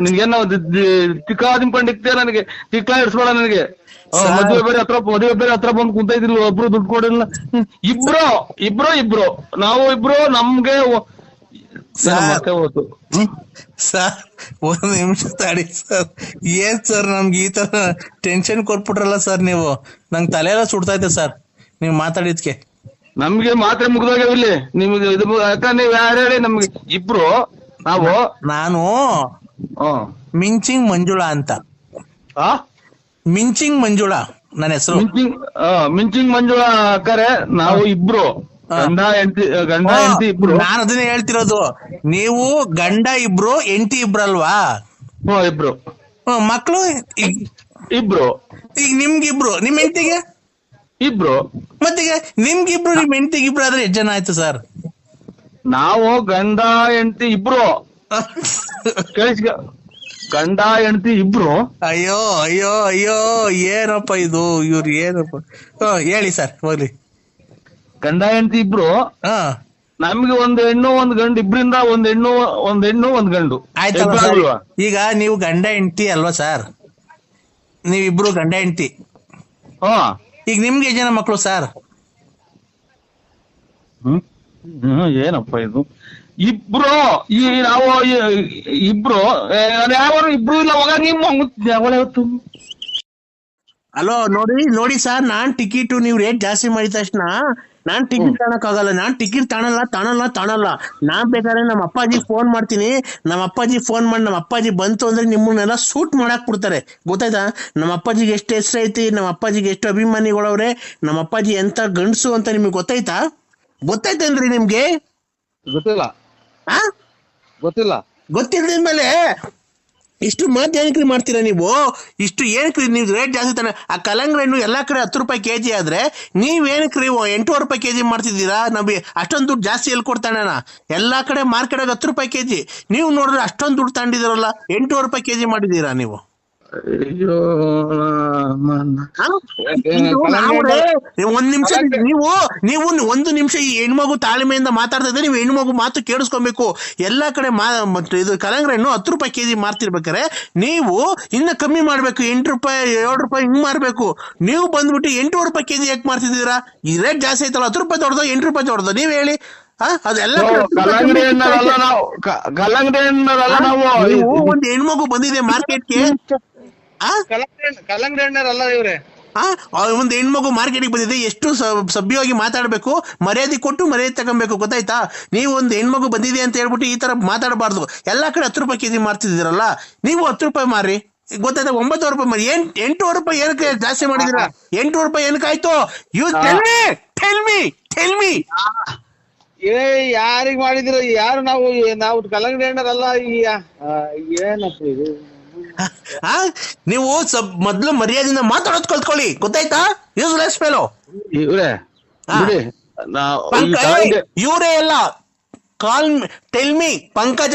ನಿನ್ಗೇನೋ ತಿಕ್ಕ ನಿಂಕೊಂಡಿಕ್ತೇ ನನಗೆ ತಿಕ್ಕ ಇಡ್ಸ್ಬೇಡ ನನಗೆ ಮದುವೆ ಬೇರೆ ಹತ್ರ ಬಂದು ಕುಂತೈತಿಲ್ಲ ಒಬ್ರು ದುಡ್ಡು ಕೊಡಿಲ್ಲ ಇಬ್ರು ನಾವು ಇಬ್ರು ನಮ್ಗೆ ಹೋತು ಸರ್ ಒಂದ್ ನಿಮಿಷ ತಡಿ ಸರ್. ಏನ್ ಸರ್ ನಮ್ಗೆ ಈ ತರ ಟೆನ್ಷನ್ ಕೊಟ್ಬಿಟ್ರಲ್ಲ ಸರ್ ನೀವು. ನಂಗೆ ತಲೆ ಎಲ್ಲ ಸುಡ್ತಾ ಇದೆ ಸರ್ ನೀವು ಮಾತಾಡಿದ್ಕೆ. ನಮ್ಗೆ ಮಾತ್ರ ಮುಗ್ದೋಗ್ಯಾವಿಲ್ಲಿ ನಿಮ್ಗೆ ಇದು ಅಕ್ಕ ನೀವ್ ಯಾರು ಹೇಳಿ ನಮ್ಗೆ ಇಬ್ರು ನಾನು ಮಿಂಚಿಂಗ್ ಮಂಜುಳಾ ಅಂತ. ಮಿಂಚಿಂಗ್ ಮಂಜುಳಾ ನನ್ನ ಹೆಸರು. ಮಿಂಚಿಂಗ್ ಮಂಜುಳಾ ಅಕ್ಕರೆ ನಾವು ಇಬ್ರು ಗಂಡ ಹೆಂಡತಿ ಇಬ್ರು. ನಾನು ಅದನ್ನೇ ಹೇಳ್ತಿರೋದು. ನೀವು ಗಂಡ ಇಬ್ರು ಹೆಂಡತಿ ಇಬ್ರಲ್ವಾ? ಇಬ್ರು. ಮಕ್ಳು ಇಬ್ರು. ಈಗ ನಿಮ್ಗಿಬ್ರು ನಿಮ್ ಹೆಂಡತಿಗೆ ಇಬ್ರು. ಮತ್ತೀಗ ನಿಮ್ಗಿಬ್ರು ನಿಮ್ ಹೆಂಡತಿಗೆ ಇಬ್ರು ಆದ್ರೆ ಎಷ್ಟು ಜನ ಆಯ್ತು ಸರ್? ನಾವು ಗಂಡ ಹೆಂಡತಿ ಇಬ್ರು. ಗಂಡ ಹೆಂಡತಿ ಇಬ್ರು. ಅಯ್ಯೋ ಅಯ್ಯೋ ಅಯ್ಯೋ ಏನಪ್ಪ ಇದು, ಇವ್ರು ಏನಪ್ಪ. ಹೇಳಿ ಸರ್ ಹೋಗ್ಲಿ. ಗಂಡ ಹೆಂಡತಿ ಇಬ್ರು. ನಮ್ಗೆ ಒಂದು ಹೆಣ್ಣು ಒಂದು ಗಂಡು, ಇಬ್ರಿಂದ ಒಂದ್ ಹೆಣ್ಣು ಒಂದ್ ಗಂಡು. ಆಯ್ತಲ್ವಾ? ಈಗ ನೀವು ಗಂಡ ಹೆಂಡತಿ ಅಲ್ವಾ ಸರ್? ನೀವಿಬ್ರು ಗಂಡ ಹೆಂಡತಿ. ಈಗ ನಿಮ್ಗೆ ಎಷ್ಟು ಜನ ಮಕ್ಕಳು ಸರ್? ಏನಪ್ಪ ಇದು ಇಬ್ರು. ನಾವು ಇಬ್ರು ಯಾವ ಇಬ್ರು ಇಲ್ಲ ಹೋಗ ನಿಮ್ಮ. ಅಲೋ ನೋಡಿ ಸರ್, ನಾನ್ ಟಿಕೆಟ್ ನೀವು ರೇಟ್ ಜಾಸ್ತಿ ಮಾಡಿದ ತಕ್ಷಣ ನಾನ್ ಟಿಕೆಟ್ ತಗೊಳಕ್ಕಾಗಲ್ಲ. ನಾನ್ ಟಿಕೆಟ್ ತಾಣಲ್ಲ. ನಾನ್ ಬೇಕಾದ್ರೆ ನಮ್ಮ ಅಪ್ಪಾಜಿಗೆ ಫೋನ್ ಮಾಡ್ತೀನಿ. ನಮ್ಮ ಅಪ್ಪಾಜಿ ಫೋನ್ ಮಾಡಿ ನಮ್ಮ ಅಪ್ಪಾಜಿ ಬಂತು ಅಂದ್ರೆ ನಿಮ್ಮನ್ನೆಲ್ಲ ಶೂಟ್ ಮಾಡಕ್ ಬಿಡ್ತಾರೆ. ಗೊತ್ತಾಯ್ತಾ? ನಮ್ಮ ಅಪ್ಪಾಜಿಗೆ ಎಷ್ಟು ಹೆಸರು ಐತಿ, ನಮ್ಮ ಅಪ್ಪಾಜಿಗೆ ಎಷ್ಟು ಅಭಿಮಾನಿಗಳವ್ರೆ, ನಮ್ಮ ಅಪ್ಪಾಜಿ ಎಂತ ಗಂಡಸು ಅಂತ ನಿಮ್ಗೆ ಗೊತ್ತಾಯ್ತೇನ್ರಿ ನಿಮ್ಗೆ? ಗೊತ್ತಿಲ್ಲದ್ಮೇಲೆ ಇಷ್ಟು ಮಾಧ್ಯಮಕ್ಕೆ ಮಾಡ್ತೀರಾ ನೀವು? ಇಷ್ಟು ಏನಕ್ರಿ ನೀವು ರೇಟ್ ಜಾಸ್ತಿ ತಾನೆ? ಆ ಕಲ್ಲಂಗಡಿ ಹಣ್ಣು ಎಲ್ಲಾ ಕಡೆ 10 ರೂಪಾಯಿ ಕೆಜಿ ಆದ್ರೆ ನೀವೇನಕ್ರಿ 8 ರೂಪಾಯಿ ಕೆಜಿ ಮಾಡ್ತಿದ್ದೀರಾ? ನಮಗೆ ಅಷ್ಟೊಂದು ದುಡ್ಡು ಜಾಸ್ತಿ ಎಲ್ಲಿ ಕೊಡ್ತಾಣ? ಎಲ್ಲಾ ಕಡೆ ಮಾರ್ಕೆಟ್ 10 ರೂಪಾಯಿ ಕೆಜಿ. ನೀವು ನೋಡಿದ್ರೆ ಅಷ್ಟೊಂದು ದುಡ್ಡು ತಗೊಂಡಿದ್ದೀರಲ್ಲ, 8 ರೂಪಾಯಿ ಕೆಜಿ ಮಾಡಿದ್ದೀರಾ ನೀವು? ಒಂದ್ ನಿಮಿಷ ನೀವು ಒಂದು ನಿಮಿಷ ಈ ಹೆಣ್ಮಗು ತಾಳ್ಮೆಯಿಂದ ಮಾತಾಡ್ತಾ ಇದ್ರೆ ನೀವು ಹೆಣ್ಮಗು ಮಾತು ಕೇಳಿಸ್ಕೊಬೇಕು. ಎಲ್ಲಾ ಕಡೆ ಇದು ಕಲ್ಲಂಗಡಿ ಹಣ್ಣು 10 ರೂಪಾಯಿ ಕೆಜಿ ಮಾರ್ತಿರ್ಬೇಕಾರೆ ನೀವು ಇನ್ನ ಕಮ್ಮಿ ಮಾಡ್ಬೇಕು, 8 ರೂಪಾಯಿ 7 ರೂಪಾಯಿ ಹಿಂಗ್ ಮಾರ್ಬೇಕು. ನೀವು ಬಂದ್ಬಿಟ್ಟು 8 ರೂಪಾಯಿ ಕೆಜಿ ಯಾಕೆ ಮಾರ್ತಿದ್ದೀರಾ? ಈ ರೇಟ್ ಜಾಸ್ತಿ ಆಯ್ತಲ್ಲ, 10 ರೂಪಾಯಿ ದೊಡ್ಡದು 8 ರೂಪಾಯಿ ದೊಡ್ಡದು ನೀವ್ ಹೇಳಿ. ಅದೆಲ್ಲ ಒಂದ್ ಹೆಣ್ಮಗು ಬಂದಿದೆ ಮಾರ್ಕೆಟ್ಗೆ. ಕಲ್ಲಂಗಡಿ ಹಣ್ಣರಲ್ಲ ಇವ್ರೆ. ಒಂದು ಹೆಣ್ಮಗು ಮಾರ್ಕೆಟಿಗೆ ಬಂದಿದೆ, ಎಷ್ಟು ಸಭ್ಯವಾಗಿ ಮಾತಾಡ್ಬೇಕು, ಮರ್ಯಾದೆ ಕೊಟ್ಟು ಮರ್ಯಾದೆ ತಗೊಬೇಕು. ಗೊತ್ತಾಯ್ತಾ? ನೀವು ಒಂದು ಹೆಣ್ಮಗು ಬಂದಿದೆ ಅಂತ ಹೇಳ್ಬಿಟ್ಟು ಈ ತರ ಮಾತಾಡಬಾರ್ದು. ಎಲ್ಲಾ ಕಡೆ 10 ರೂಪಾಯಿ ಕೆಜಿ ಮಾರ್ತಿದ್ದೀರಲ್ಲ, ನೀವು 10 ರೂಪಾಯಿ ಮಾರಿ. ಗೊತ್ತಾಯ್ತಾ? 9 ರೂಪಾಯಿ ಮಾರಿ. 8 ರೂಪಾಯಿ ಏನಕ್ಕೆ ಜಾಸ್ತಿ ಮಾಡಿದಿರಾ? 8 ರೂಪಾಯಿ ಏನಕ್ಕಾಯ್ತು? ಯು ಟೆಲ್ ಮಿ ಯಾರಿಗ್ ಮಾಡಿದಿರ? ಯಾರು ನಾವು ಕಲ್ಲಂಗಡಿ ಹಣ್ಣರಲ್ಲ. ಏನಪ್ಪ ಇದು? ನೀವು ಮೊದ್ಲು ಮರ್ಯಾದೆಯಿಂದ ಮಾತಾಡೋದ್ ಕಲ್ತ್ಕೊಳ್ಳಿ. ಗೊತ್ತಾಯ್ತಾ? Useless fellow. ಇವರೇ ಎಲ್ಲ ಟೆಲ್ ಮಿ ಪಂಕಜ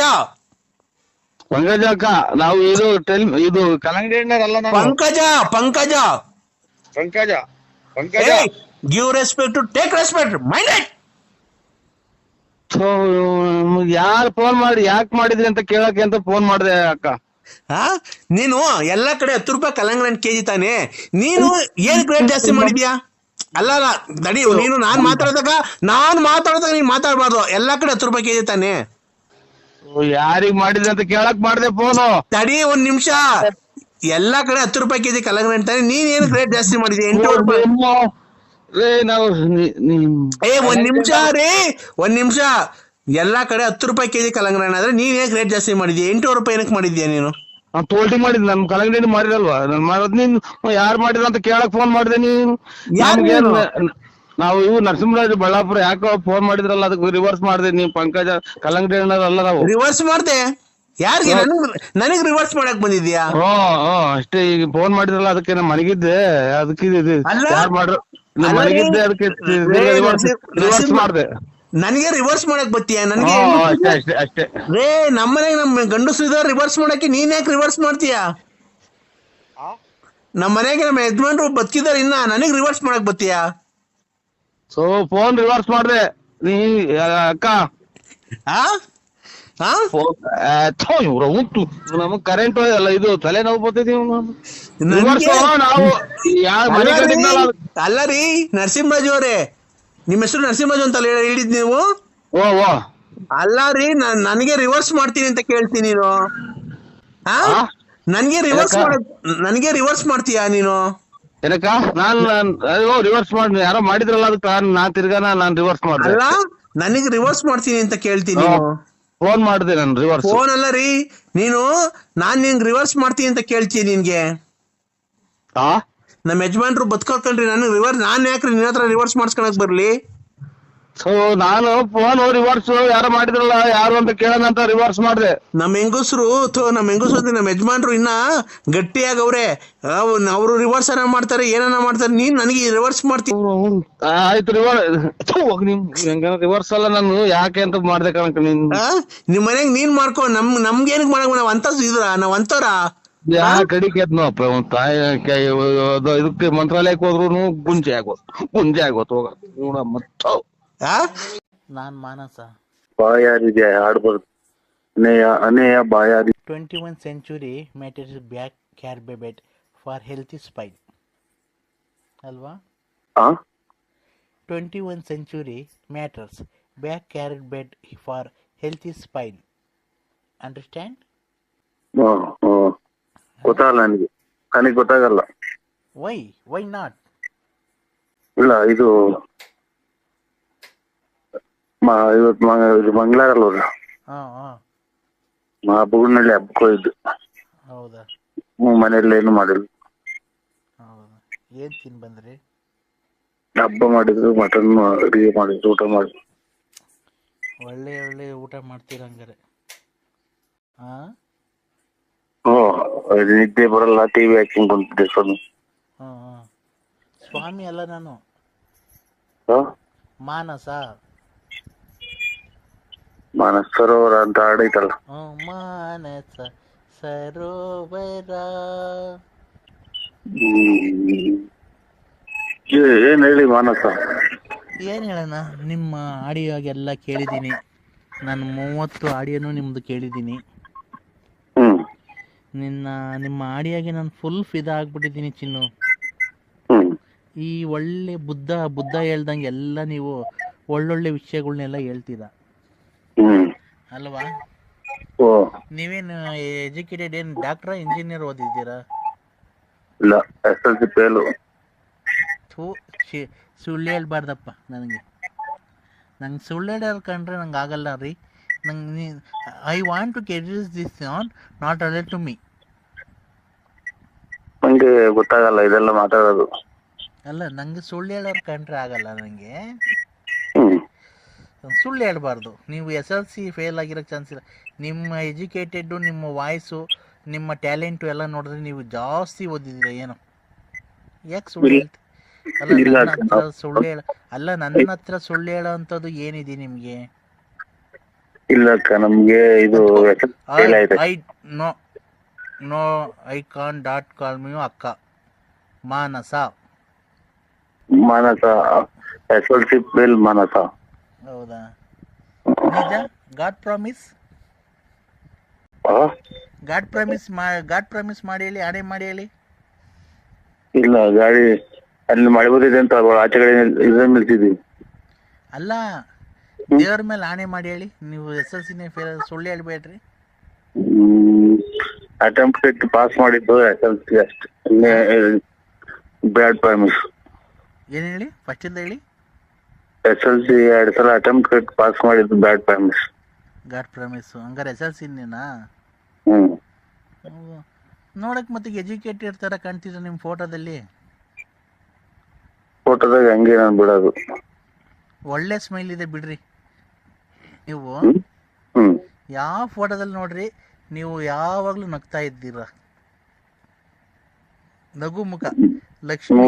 ಅಕ್ಕ. ನಾವು ಇದು ಕಲ್ಲಂಗಡಿ ಹಣ್ಣರಲ್ಲ. Pankaja give respect to take respect. Mind it. ಯಾರು ಫೋನ್ ಮಾಡಿ ಯಾಕೆ ಮಾಡಿದ್ರಿ ಅಂತ ಕೇಳಕ್ಕೆ ಅಂತ ಫೋನ್ ಮಾಡಿದೆ ಅಕ್ಕ. ನೀನು ಎಲ್ಲಾ ಕಡೆ 10 ರೂಪಾಯಿ ಕಲ್ಲಂಗಡಿ ಹಣ್ಣು ಕೆಜಿ ತಾನೆ. ನೀನು ಏನ್ ರೇಟ್ ಜಾಸ್ತಿ ಮಾಡಿದ್ಯಾ? ಅಲ್ಲ ನಡಿ, ನೀನು ನಾನ್ ಮಾತಾಡಿದಾಗ ನೀನ್ ಮಾತಾಡ್ಬಾರ್ದು. ಎಲ್ಲಾ ಕಡೆ 10 ರೂಪಾಯಿ ಕೆಜಿ ತಾನೆ. ಯಾರಿಗ್ ಮಾಡಿದ್ರಿ ಅಂತ ಕೇಳಕ್ ಮಾಡಿದೆ ಫೋನು. ತಡಿ ಒಂದ್ ನಿಮಿಷ. ಎಲ್ಲಾ ಕಡೆ 10 ರೂಪಾಯಿ ಕೆಜಿ ಕಲ್ಲಂಗಡಿ ಹಣ್ಣು ತಾನೆ. ನೀನ್ ಏನ್ ರೇಟ್ ಜಾಸ್ತಿ ಮಾಡಿದ್ಯಾ? 8 ರೂಪಾಯಿ. ಒಂದ್ ನಿಮಿಷ. ಎಲ್ಲಾ ಕಡೆ 10 ರೂಪಾಯಿ ಕೆಜಿ ಕಲ್ಲಂಗಡಿ ಹಣ್ಣು ಆದ್ರೆ ನೀನ್ ಏನ್ ರೇಟ್ ಜಾಸ್ತಿ ಮಾಡಿದ್ಯಾ? 8 ರೂಪಾಯಿ ಏನಕ್ಕೆ ಮಾಡಿದ್ಯಾ ನೀನು? ತೋಲ್ಟಿ ಮಾಡಿದ್ ನಮ್ ಕಲ್ಲಂಗಡಿ ಹಣ್ಣು ಮಾಡಿರಲ್ವಾ? ನೀನ್ ಯಾರು ಮಾಡಿದ್ರ ಅಂತ ಕೇಳಕ್ ಫೋನ್ ಮಾಡಿದೆ. ನೀನು ನಾವು ಇವು ನರಸಿಂಹರಾಜ್ ಬಳ್ಳಾಪುರ ಯಾಕೋ ಫೋನ್ ಮಾಡಿದ್ರಲ್ಲ, ಅದಕ್ಕೆ ರಿವರ್ಸ್ ಮಾಡಿದೆ. ನೀವು ಪಂಕಜ ಕಲ್ಲಂಗಡಿ ಹಣ್ಣಲ್ಲ. ನಾವು ರಿವರ್ಸ್ ಮಾಡ್ದೆ. ಯಾರಿಗೆ? ನನಗ್ ರಿವರ್ಸ್ ಮಾಡಕ್ ಬಂದಿದ್ಯಾ? ಅಷ್ಟೇ. ಈಗ ಫೋನ್ ಮಾಡಿದ್ರಲ್ಲ, ಅದಕ್ಕೆ ನಾ ಮನೆಗಿದ್ದೆ. ಅದಕ್ಕೆ ಯಾರು ಮಾಡ್ರು ಮನೆಗಿದ್ದೆ, ಅದಕ್ಕೆ ರಿವರ್ಸ್ ಮಾಡಿದೆ. ನನಗೆ ರಿವರ್ಸ್ ಮಾಡಕ್ ಬತ್ತೀಯ? ನನಗೆ ಅಷ್ಟೇ. ರೇ ನಮ್ಮನೆಗೆ ನಮ್ ಗಂಡಸರು ಇದಾರೆ ರಿವರ್ಸ್ ಮಾಡಕ್ಕೆ. ನೀನ್ ಯಾಕೆ ರಿವರ್ಸ್ ಮಾಡ್ತೀಯಾ? ನಮ್ಮ ಮನೆಗೆ ನಮ್ಮ ಯಜಮಾನ್ರು ಬದುಕಿದಾರೆ, ಇನ್ನ ನನಗ್ ರಿವರ್ಸ್ ಮಾಡಕ್ ಬತ್ತೀಯಾ? ಫೋನ್ ರಿವರ್ಸ್ ಮಾಡ್ದೆ ನೀ ಅಕ್ಕ. ಹಾ ಇವ್ರು ಉಂಟು ನಮಗ್ ಕರೆಂಟ್ ಎಲ್ಲ ಇದು ತಲೆನೋವು ಬರ್ತೈತಿ ನನ್ಗೆ ನಾವು ಮನೆ ಅಲ್ಲ ರೀ, ಕಟ್ಟಿದ್ನಲ್ಲ ಅಲ್ಲ ರೀ ನರಸಿಂಹರಾಜು ಅವರೇ, ನಿಮ್ಮ ಹೆಸರು ನರಸಿಂಹರಾಜು ಅಂತ ಹೇಳಿದ್ ನೀವು? ಓ ಓ ಅಲ್ಲ ರೀ, ನನಗೆ ರಿವರ್ಸ್ ಮಾಡ್ತೀನಿ ಅಂತ ಕೇಳ್ತೀನಿ ನೀನು. ಹಾ, ಆ? ನನಗೆ ರಿವರ್ಸ್ ಮಾಡ್ತೀಯಾ ನೀನು? ಏನಕ್ಕ ನಾನ್ ರಿವರ್ಸ್ ಮಾಡಿ ಯಾರೋ ಮಾಡಿದ್ರಲ್ಲ ಅದಕ್ಕೆ ನಾನ್ ತಿರ್ಗಾ ನಾನ್ ರಿವರ್ಸ್ ಮಾಡಿದೆ. ಅಲ್ಲ, ನನಗೆ ರಿವರ್ಸ್ ಮಾಡ್ತೀನಿ ಅಂತ ಕೇಳ್ತೀನಿ ನೀನು? ಫೋನ್ ಮಾಡಿದೆ ನಾನು ರಿವರ್ಸ್. ಫೋನ್ ಅಲ್ಲ ರೀ, ನೀನು ನಾನ್ ನಿನ್ಗೆ ರಿವರ್ಸ್ ಮಾಡ್ತೀನಿ ಅಂತ ಕೇಳ್ತೀನಿ ನಿನ್ಗೆ. ಆ ನಮ್ಮ ಯಜಮಾನ್ರು ಬದುಕೋಕಂಡ್ರಿ, ನಾನ್ ಯಾಕ್ರಿ ನಿನ್ನ ಹತ್ರ ರಿವರ್ಸ್ ಮಾಡ್ಸ್ಕೊಳಕ್ ಬರ್ಲಿ? ಸೊ ನಾನು ಫೋನ್ ರಿವರ್ಸ್ ಯಾರೋ ಮಾಡಿದ್ರಲ್ಲ ಯಾರು ಅಂತ ಕೇಳೋಣ ಅಂತ ರಿವರ್ಸ್ ಮಾಡಿದೆ. ನಮ್ಮ ಹೆಂಗಸರು ನಮ್ಮ ಯಜಮಾನ್ರು ಇನ್ನ ಗಟ್ಟಿಯಾಗವ್ರೆ. ಅವ್ರು ರಿವರ್ಸ್ ಮಾಡ್ತಾರೆ, ಏನನ್ನ ಮಾಡ್ತಾರೆ, ನೀನ್ ನನಗೆ ರಿವರ್ಸ್ ಮಾಡ್ತೀನಿ. ಆಯ್ತು ರಿವರ್ಸ್ ಅಲ್ಲ ನಾನು ಯಾಕೆ ಅಂತ ಮಾಡ್ದೆ ಕಣಕ್ ನೀನ್. ನಿಮ್ ಮನೆಗ್ ನೀನ್ ಮಾಡ್ಕೊ, ನಮ್ಗೇನಕ್ ಮಾಡಕ್ ನಾವ್ ನಾವ್ ಅಂತವ್ರ ಯಾ ಕಡಿಕೆ ಅಪ್ಪ ತಾಯಿ ಇದಕ್ಕೆ ಮಂತ್ರಾಲಯಕ್ಕೆ ಹೋದ್ರು ಗುಂಜೆ ಆಗೋತ್ ಹೋಗ ಮತ್ತ. ನಾನ್ ಮಾನಸ. ಬಾಯಾರಿದೆ ಹಾಡ್ಬಾರ್ದು. ಅನೇಯ ಬಾಯಾರಿ. 21st century matters back carpet for healthy spine. ಅಲ್ವಾ? 21st century matters back carpet for healthy spine. Understand? ಗೊತ್ತಾಗಲ್ಲ ನನಗೆ ಗೊತ್ತಾಗಲ್ಲ. Why not? ಇಲ್ಲ ಇದು ಇವತ್ತು ಮಂಗಳಾರಲ್ಲ ಬುಗುನಳ್ಳಿ ಹಬ್ಬಕ್ಕೆ ಹೋಯ್ದು. ಹೌದಾ? ಮನೆಯಲ್ಲಿ ಏನು ಮಾಡಿಲ್ಲ. ಹೌದಾ? ಏನ್ ತಿನ್ ಬಂದ್ರಿ? ಹಬ್ಬ ಮಾಡಿದ್ರು, ಮಟನ್ ಅಡಿಗೆ ಮಾಡಿದ್ರು, ಊಟ ಮಾಡಿದ್ರು. ಒಳ್ಳೆ ಊಟ ಮಾಡ್ತೀರ ಹಂಗಾರೆ. ನಿದ್ದೆ ಬರಲ್ಲ, ಟಿವಿ ಹಾಕಿಂಗ್ ಬಂದಿದ್ದೆ ಸ್ವಾಮಿ ಅಲ್ಲ ನಾನು, ಮಾನಸ. ಮಾನಸ ಸರೋವರ ಅಂತ ಹಾಡೈತಲ್ಲ. ಮಾನಸ ಸರೋವರ. ಏನ್ ಹೇಳಿ ಮಾನಸ? ಏನ್ ಹೇಳೋಣ, ನಿಮ್ಮ ಆಡಿಯೋಗೆಲ್ಲ ಕೇಳಿದ್ದೀನಿ ನಾನು. 30 ಆಡಿಯೋನು ನಿಮ್ದು ಕೇಳಿದ್ದೀನಿ. ನಿಮ್ಮ ಆಡಿಯೋಗೆ ನಾನು ಫುಲ್ ಫಿದಾ ಆಗ್ಬಿಟ್ಟಿದ್ದೀನಿ ಚಿನ್ನು. ಈ ಒಳ್ಳೆ ಬುದ್ಧ ಹೇಳ್ದಂಗೆ ಎಲ್ಲ ನೀವು ಒಳ್ಳೊಳ್ಳೆ ವಿಷಯಗಳನ್ನೆಲ್ಲ ಹೇಳ್ತೀರಾ ಅಲ್ವಾ? ನೀವೇನು ಎಜುಕೇಟೆಡ್, ಏನು ಡಾಕ್ಟ್ರಾ ಇಂಜಿನಿಯರ್ ಓದಿದ್ದೀರಾ? ಇಲ್ಲ, SLC ಫೇಲು. ಸುಳ್ಳು ಹೇಳ್ಬಾರ್ದಪ್ಪ ನಂಗೆ ಸುಳ್ಳು ಹೇಳೋರು ಕಂಡ್ರೆ ನಂಗೆ ಆಗಲ್ಲ ರೀ. I want to career this on not related to me. ನಂಗೆ ಗೊತ್ತಾಗಲ್ಲ ಇದೆಲ್ಲ ಮಾತಾಡೋದು. ಅಲ್ಲ, ನಂಗೆ ಸುಳ್ಳು ಹೇಳೋರು ಕಂಡ್ರೆ ಆಗಲ್ಲ ನನಗೆ. ಸುಳ್ಳು ಹೇಳ್ಬಾರ್ದು. ನೀವು SLC ಫೇಲ್ ಆಗಿರೋಕ್ಕೆ ಚಾನ್ಸ್ ಇಲ್ಲ. ನಿಮ್ಮ ಎಜುಕೇಟೆಡ್ಡು, ನಿಮ್ಮ ವಾಯ್ಸು, ನಿಮ್ಮ ಟ್ಯಾಲೆಂಟು ಎಲ್ಲ ನೋಡಿದ್ರೆ ನೀವು ಜಾಸ್ತಿ ಓದಿದ್ದೀರ. ಏನೋ ಯಾಕೆ ಸುಳ್ಳು ಹೇಳ್ತೀವಿ? ನನ್ನ ಹತ್ರ ಸುಳ್ಳು ಹೇಳೋ ಅಂಥದ್ದು ಏನಿದೆ ನಿಮಗೆ? ಇಲ್ಲ ಅಕ್ಕ, ನಮ್ಗೆ ಇದು ನೋ ಐ ಕಾನ್ ಡಾಟ್ ಕಾಲ್ ಮೀ ಅಕ್ಕ. ಮಾನಸ SLC ಫೇಲ್ ಮಾನಸ. ಹೌದಾ? ನಿಜ? ಗಾಡ್ ಪ್ರಾಮಿಸ್ ಮಾಡಿ ಹೇಳಿ, ಆಣೆ ಮಾಡಿ ಹೇಳಿ. ಇಲ್ಲ, ಗಾಡಿ ಅಲ್ಲಿ ಮಳೆ ಬಂದಿದೆ ಅಂತ ಆಚೆ ಕಡೆ ನಿಲ್ಸಿದ್ವಿ. ಅಲ್ಲ, ದೇವ್ರ ಮೇಲೆ ಆಣೆ ಮಾಡಿ ಹೇಳಿ. ನೀವು SLC ಫೇಲ್, ಸುಳ್ಳು ಹೇಳ್ಬೇಡ್ರಿ. ಅಟೆಂಪ್ಟ್ ಪಾಸ್ ಮಾಡಿದ್ದು SLC ಅಷ್ಟೇ, ಬ್ಯಾಡ್ ಪ್ರಾಮಿಸ್. ಏನ್ ಹೇಳಿ? ಫಸ್ಟ್ ಇಂದ ಹೇಳಿ. SLC 2 ಸಲ ಅಟೆಂಪ್ಟ್ ಪಾಸ್ ಮಾಡಿದ್ದು ಬ್ಯಾಡ್ ಪ್ರಾಮಿಸ್. ಗಾಡ್ ಪ್ರಾಮಿಸ್ ಹಂಗಾರೆ SLC ನೀನಾ? ನೋಡಕ್ ಮತ್ತೆ ಎಜುಕೇಟೆಡ್ ತರ ಕಾಣ್ತಿದ್ರ ನಿಮ್ ಫೋಟೋದಲ್ಲಿ. ಫೋಟೋದಾಗ ಹಂಗೆ ನಾನು ಬಿಡೋದು. ಒಳ್ಳೆ ಸ್ಮೈಲ್ ಇದೆ ಬಿಡ್ರಿ ನೀವು. ಯಾವ ಫೋಟೋದಲ್ಲಿ ನೋಡ್ರಿ ನೀವು ಯಾವಾಗ್ಲೂ ನಗ್ತಾ ಇದ್ದೀರ. ನಗು ಮುಖ, ಲಕ್ಷ್ಮಿ.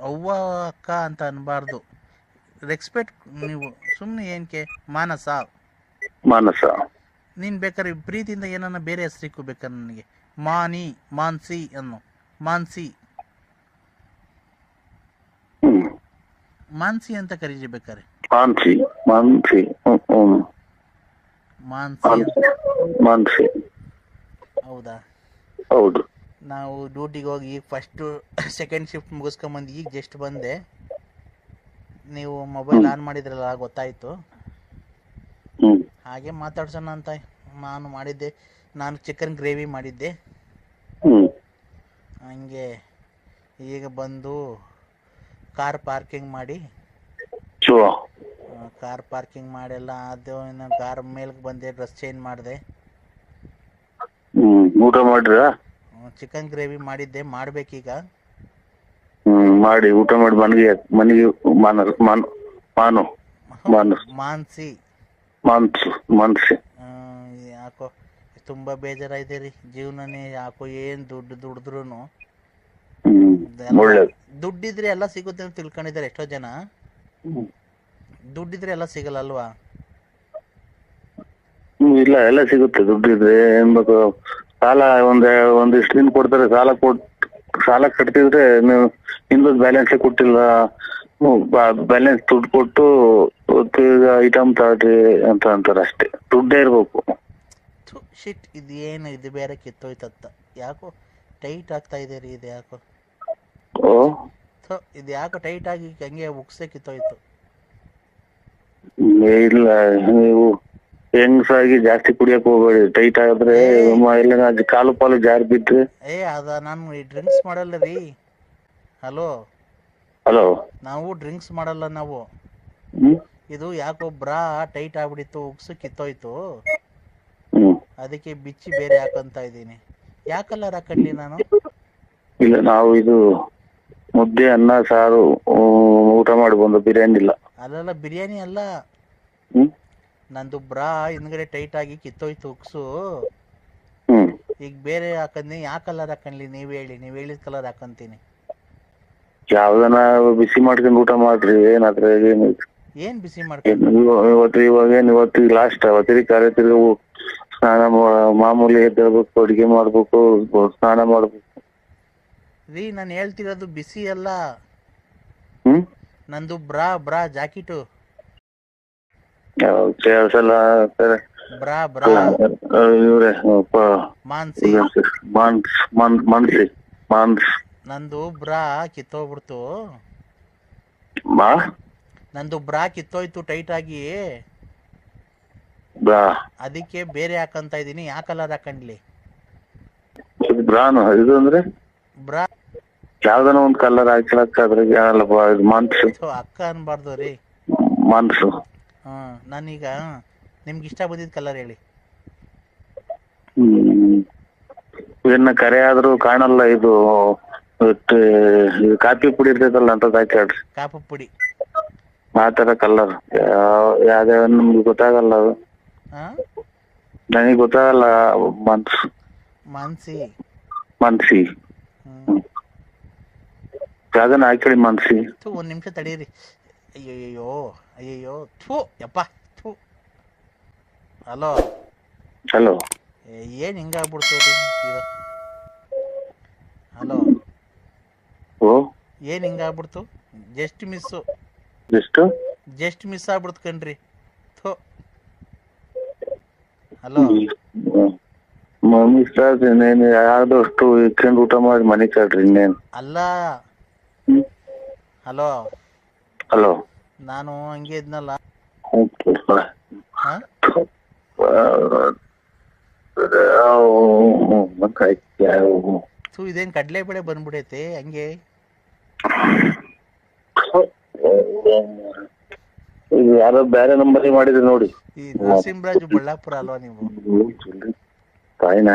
ಅವ್ವ ಅಕ್ಕ ಅಂತ ಅನ್ಬಾರ್ದು, ರೆಸ್ಪೆಕ್ಟ್. ನೀವು ಸುಮ್ಮನೆ ಏನಕ್ಕೆ ಮಾನಸ ನೀನ್ ಬೇಕಾದ್ರೆ ಪ್ರೀತಿಯಿಂದ ಏನನ್ನ ಬೇರೆ ಹೆಸರಿಕ್ಕೂ ಬೇಕಾದ್ರೆ ನನಗೆ ಮಾನ್ಸಿ ಅನ್ನೋ. ಮಾನ್ಸಿ ಅಂತ ಕರೀರಿ ಬೇಕಾರೆ. ಮಾನ್ಸಿ ಮಾನ್ಸಿ ಮಾನ್ಸಿ ಮಾನ್ಸಿ ಹೌದಾ? ಹೌದು. ನಾವು ಡ್ಯೂಟಿಗೆ ಹೋಗಿ ಈಗ ಫಸ್ಟು ಸೆಕೆಂಡ್ ಶಿಫ್ಟ್ ಮುಗಿಸ್ಕೊಂಬಂದು ಈಗ ಜಸ್ಟ್ ಬಂದೆ. ನೀವು ಮೊಬೈಲ್ ಆನ್ ಮಾಡಿದ್ರಲ್ಲ ಗೊತ್ತಾಯಿತು. ಹಾಗೆ ಮಾತಾಡ್ಸೋಣ ಅಂತ ನಾನು ಮಾಡಿದ್ದೆ. ನಾನು ಚಿಕನ್ ಗ್ರೇವಿ ಮಾಡಿದ್ದೆ. ಹಂಗೆ ಈಗ ಬಂದು ಕಾರ್ ಪಾರ್ಕಿಂಗ್ ಮಾಡಿ ಎಲ್ಲ ಅದು ಇನ್ನು ಕಾರ್ ಮೇಲ್ಗೆ ಬಂದೆ, ಡ್ರೆಸ್ ಚೇಂಜ್ ಮಾಡಿದೆ. ಊಟ ಮಾಡ್ರ? ಚಿಕನ್ ಗ್ರೇವಿ ಮಾಡಿದ್ದೆ, ಮಾಡ್ಬೇಕೀಗ. ಮಾಡಿ ಊಟ ಮಾಡಿ ಮನೆಗೆ ಮಾನ್ಸಿ ಮಾನ್ಸಿ. ಯಾಕೋ ತುಂಬಾ ಬೇಜಾರಾಯ್ತು ರೀ ಜೀವನನೇ. ಯಾಕೋ ಏನ್ ದುಡಿದ್ರು ದುಡ್ಡಿದ್ರೆ ಎಲ್ಲ ಸಿಗುತ್ತೆ ಅಂತ ತಿಳ್ಕೊಂಡಿದ್ದಾರೆ ಎಷ್ಟೋ ಜನ. ದುಡ್ಡಿದ್ರೆ ಎಲ್ಲ ಸಿಗಲ್ಲ ಅಲ್ವಾ? ಇಲ್ಲ, ಎಲ್ಲ ಸಿಗುತ್ತೆ ದುಡ್ಡಿದ್ರೆ. ಏನ್ ಬೇಕು, ಸಾಲ ಒಂದಿಷ್ಟು ದಿನ ಕೊಡ್ತಾರೆ. ಸಾಲ ಕಟ್ತಿದ್ರೆ ನೀವು ಇನ್ನೊಂದು ಬ್ಯಾಲೆನ್ಸ್ ಕೊಟ್ಟಿಲ್ಲ, ಬ್ಯಾಲೆನ್ಸ್ ದುಡ್ಡು ಕೊಟ್ಟು ಐಟಮ್ ತಗೊಳ್ರಿ ಅಂತ ಅಂತಾರೆ ಅಷ್ಟೇ. ದುಡ್ಡೇ ಇರ್ಬೇಕು. ಶಿಟ್, ಇದು ಏನು ಇದು ಬೇರೆ ಕಿತ್ತೋಯ್ತತ್ತ. ಯಾಕೋ ಟೈಟ್ ಆಗ್ತಾ ಇದೆ ರೀ ಇದು. ಯಾಕೋ ಇದು ಯಾಕೋ ಟೈಟ್ ಆಗಿ ಹಂಗೆ ಉಕ್ಸೆ ಕಿತ್ತೋಯ್ತು. ಇಲ್ಲ, ನೀವು ಹೆಂಗ್ಸಾಗಿ ಜಾಸ್ತಿ ಕುಡಿಯಕ್ ಹೋಗ್ಬೇಡಿ. ಟೈಟ್ ಆಗಿದ್ರೆ ಎಲ್ಲ ಕಾಲು ಪಾಲು ಜಾರಿ ಬಿದ್ರೆ. ಅದ ನಾನು ಡ್ರಿಂಕ್ಸ್ ಮಾಡಲ್ಲ ರೀ. ಹಲೋ, ನಾವು ಡ್ರಿಂಕ್ಸ್ ಮಾಡಲ್ಲ ನಾವು. ಇದು ಯಾಕೋ ಬ್ರಾ ಟೈಟ್ ಆಗ್ಬಿಟ್ಟಿತ್ತು, ಉಕ್ಸು ಕಿತ್ತೋಯ್ತು. ಅದಕ್ಕೆ ಬಿಚ್ಚಿ ಬೇರೆ ಹಾಕಂತ ಇದ್ದೀನಿ. ಯಾಕಲ್ಲ ಹಾಕಡ್ಲಿ ನಾನು? ಇಲ್ಲ, ನಾವು ಇದು ಮುದ್ದೆ ಅನ್ನ ಸಾರು ಊಟ ಮಾಡಿ ಬಂದು, ಬಿರಿಯಾನಿ ಇಲ್ಲ. ಅಲ್ಲಲ್ಲ, ಬಿರಿಯಾನಿ ಅಲ್ಲ. ನಂದು ಬ್ರಾ ಹಿಂದ್ಗಡೆ ಟೈಟ್ ಆಗಿ ಕಿತ್ತೋಯ್ತು ಉಕ್ಸು. ಈಗ ಬೇರೆ ಹಾಕಂದಿ. ಯಾವ ಕಲರ್ ಹಾಕನ್ಲಿ ನೀವ್ ಹೇಳಿ? ನೀವ್ ಹೇಳಿದ ಕಲರ್ ಹಾಕಂತೀನಿ. ಯಾವ್ದನ ಬಿಸಿ ಮಾಡ್ಕೊಂಡು ಊಟ ಮಾಡ್ರಿ. ಏನಾದ್ರೆ ಏನ್ ಬಿಸಿ ಮಾಡ್ಕೊಂಡು? ಇವತ್ತಿಗೆ ಲಾಸ್ಟ್. ಅವತ್ತಿಗೆ ಕಾರ್ಯ ತಿರುಗು ಸ್ನಾನ ಮಾಮೂಲಿ ಎದ್ದೇಳ್ಬೇಕು, ಅಡಿಗೆ ಮಾಡ್ಬೇಕು, ಸ್ನಾನ ಮಾಡ್ಬೇಕು ರೀ. ನಾನು ಹೇಳ್ತಿರೋದು ಬಿಸಿ ಅಲ್ಲ. ನಂದು ಬ್ರಾ ಜಾಕೆಟು. ಇವ್ರೆ ಮಾನ್ಸಿ. ನಂದು ಬ್ರಾ ಕಿತ್ತೋಗ್ಬಿಡ್ತು. ನಂದು ಬ್ರಾ ಕಿತ್ತೋಯ್ತು ಟೈಟ್ ಆಗಿ. ಅದಕ್ಕೆ ಬೇರೆ ಹಾಕಂತ ಇದೀನಿ. ಯಾವ ಕಲರ್ ಹಾಕಂಡ್ಲಿ? ಬ್ರಾನು ಇದು ಅಂದ್ರೆ ಬ್ರಾ ಯಾವ್ದನ ಒಂದ್ ಕಲರ್ ಹಾಕಿಲಕ್ಕಾದ್ರೆ ಅಕ್ಕ ಅನ್ಬಾರ್ದು ರೀ. ಮಾನ್ಸು. ನಾನೀಗ ನಿಮ್ಗೆ ಇಷ್ಟ ಬಂದಿದ್ ಕಲರ್ ಹೇಳಿ. ಇದನ್ನ ಕರೆ ಆದ್ರೂ ಕಾಣಲ್ಲ. ಇದು ಕಾಫಿ ಪುಡಿ ಇರ್ತೈತಲ್ಲ ಅಂತದ್ ಹಾಕ್ಯಾಡ್ರಿ. ಕಾಫಿ ಪುಡಿ ಆ ತರ ಕಲರ್ ಯಾವ್ಯಾವ ನಮ್ಗೆ ಗೊತ್ತಾಗಲ್ಲ. ಅದು ನನಗೆ ಗೊತ್ತಾಗಲ್ಲ. ಮಾನ್ಸಿ ಯಾವ್ದನ್ನ ಹಾಕಿ ಮಾನ್ಸಿ. ಒಂದ್ ನಿಮಿಷ ತಡೀರಿ. ಅಯ್ಯಯ್ಯೋ ಥೂ ಯಪ್ಪ ಥೂ. ಹಲೋ, ಏನ್ ಹಿಂಗಾಗ್ಬಿಡ್ತು ಇದು? ಹಲೋ, ಏನ್ ಹಿಂಗಾಗ್ಬಿಡ್ತು? ಜಸ್ಟ್ ಮಿಸ್ ಆಗ್ಬಿಡ್ತು ಕಣ್ರಿ. ಥೋ. ಹಲೋ, ಯಾವ್ದಷ್ಟು ಇಟ್ಕೊಂಡು ಊಟ ಮಾಡಿ ಮನೆ ಕಳ್ರಿ ಇನ್ನೇನು ಅಲ್ಲ. ಹಲೋ, ನಾನು ಹಂಗೆ ಇದ್ನಲ್ಲ. ಇದೇನ್ ಕಡ್ಲೆಬೇಳೆ ಬಂದ್ಬಿಡೈತೆ ಹಂಗೆ. ಯಾರೋ ಬೇರೆ ನಂಬರ್ ಮಾಡಿದ್ರೆ ನೋಡಿ. ಈ ನರಸಿಂಹರಾಜು ಬಳ್ಳಾಪುರ ಅಲ್ವಾ ನೀವು? ತಾಯಿನ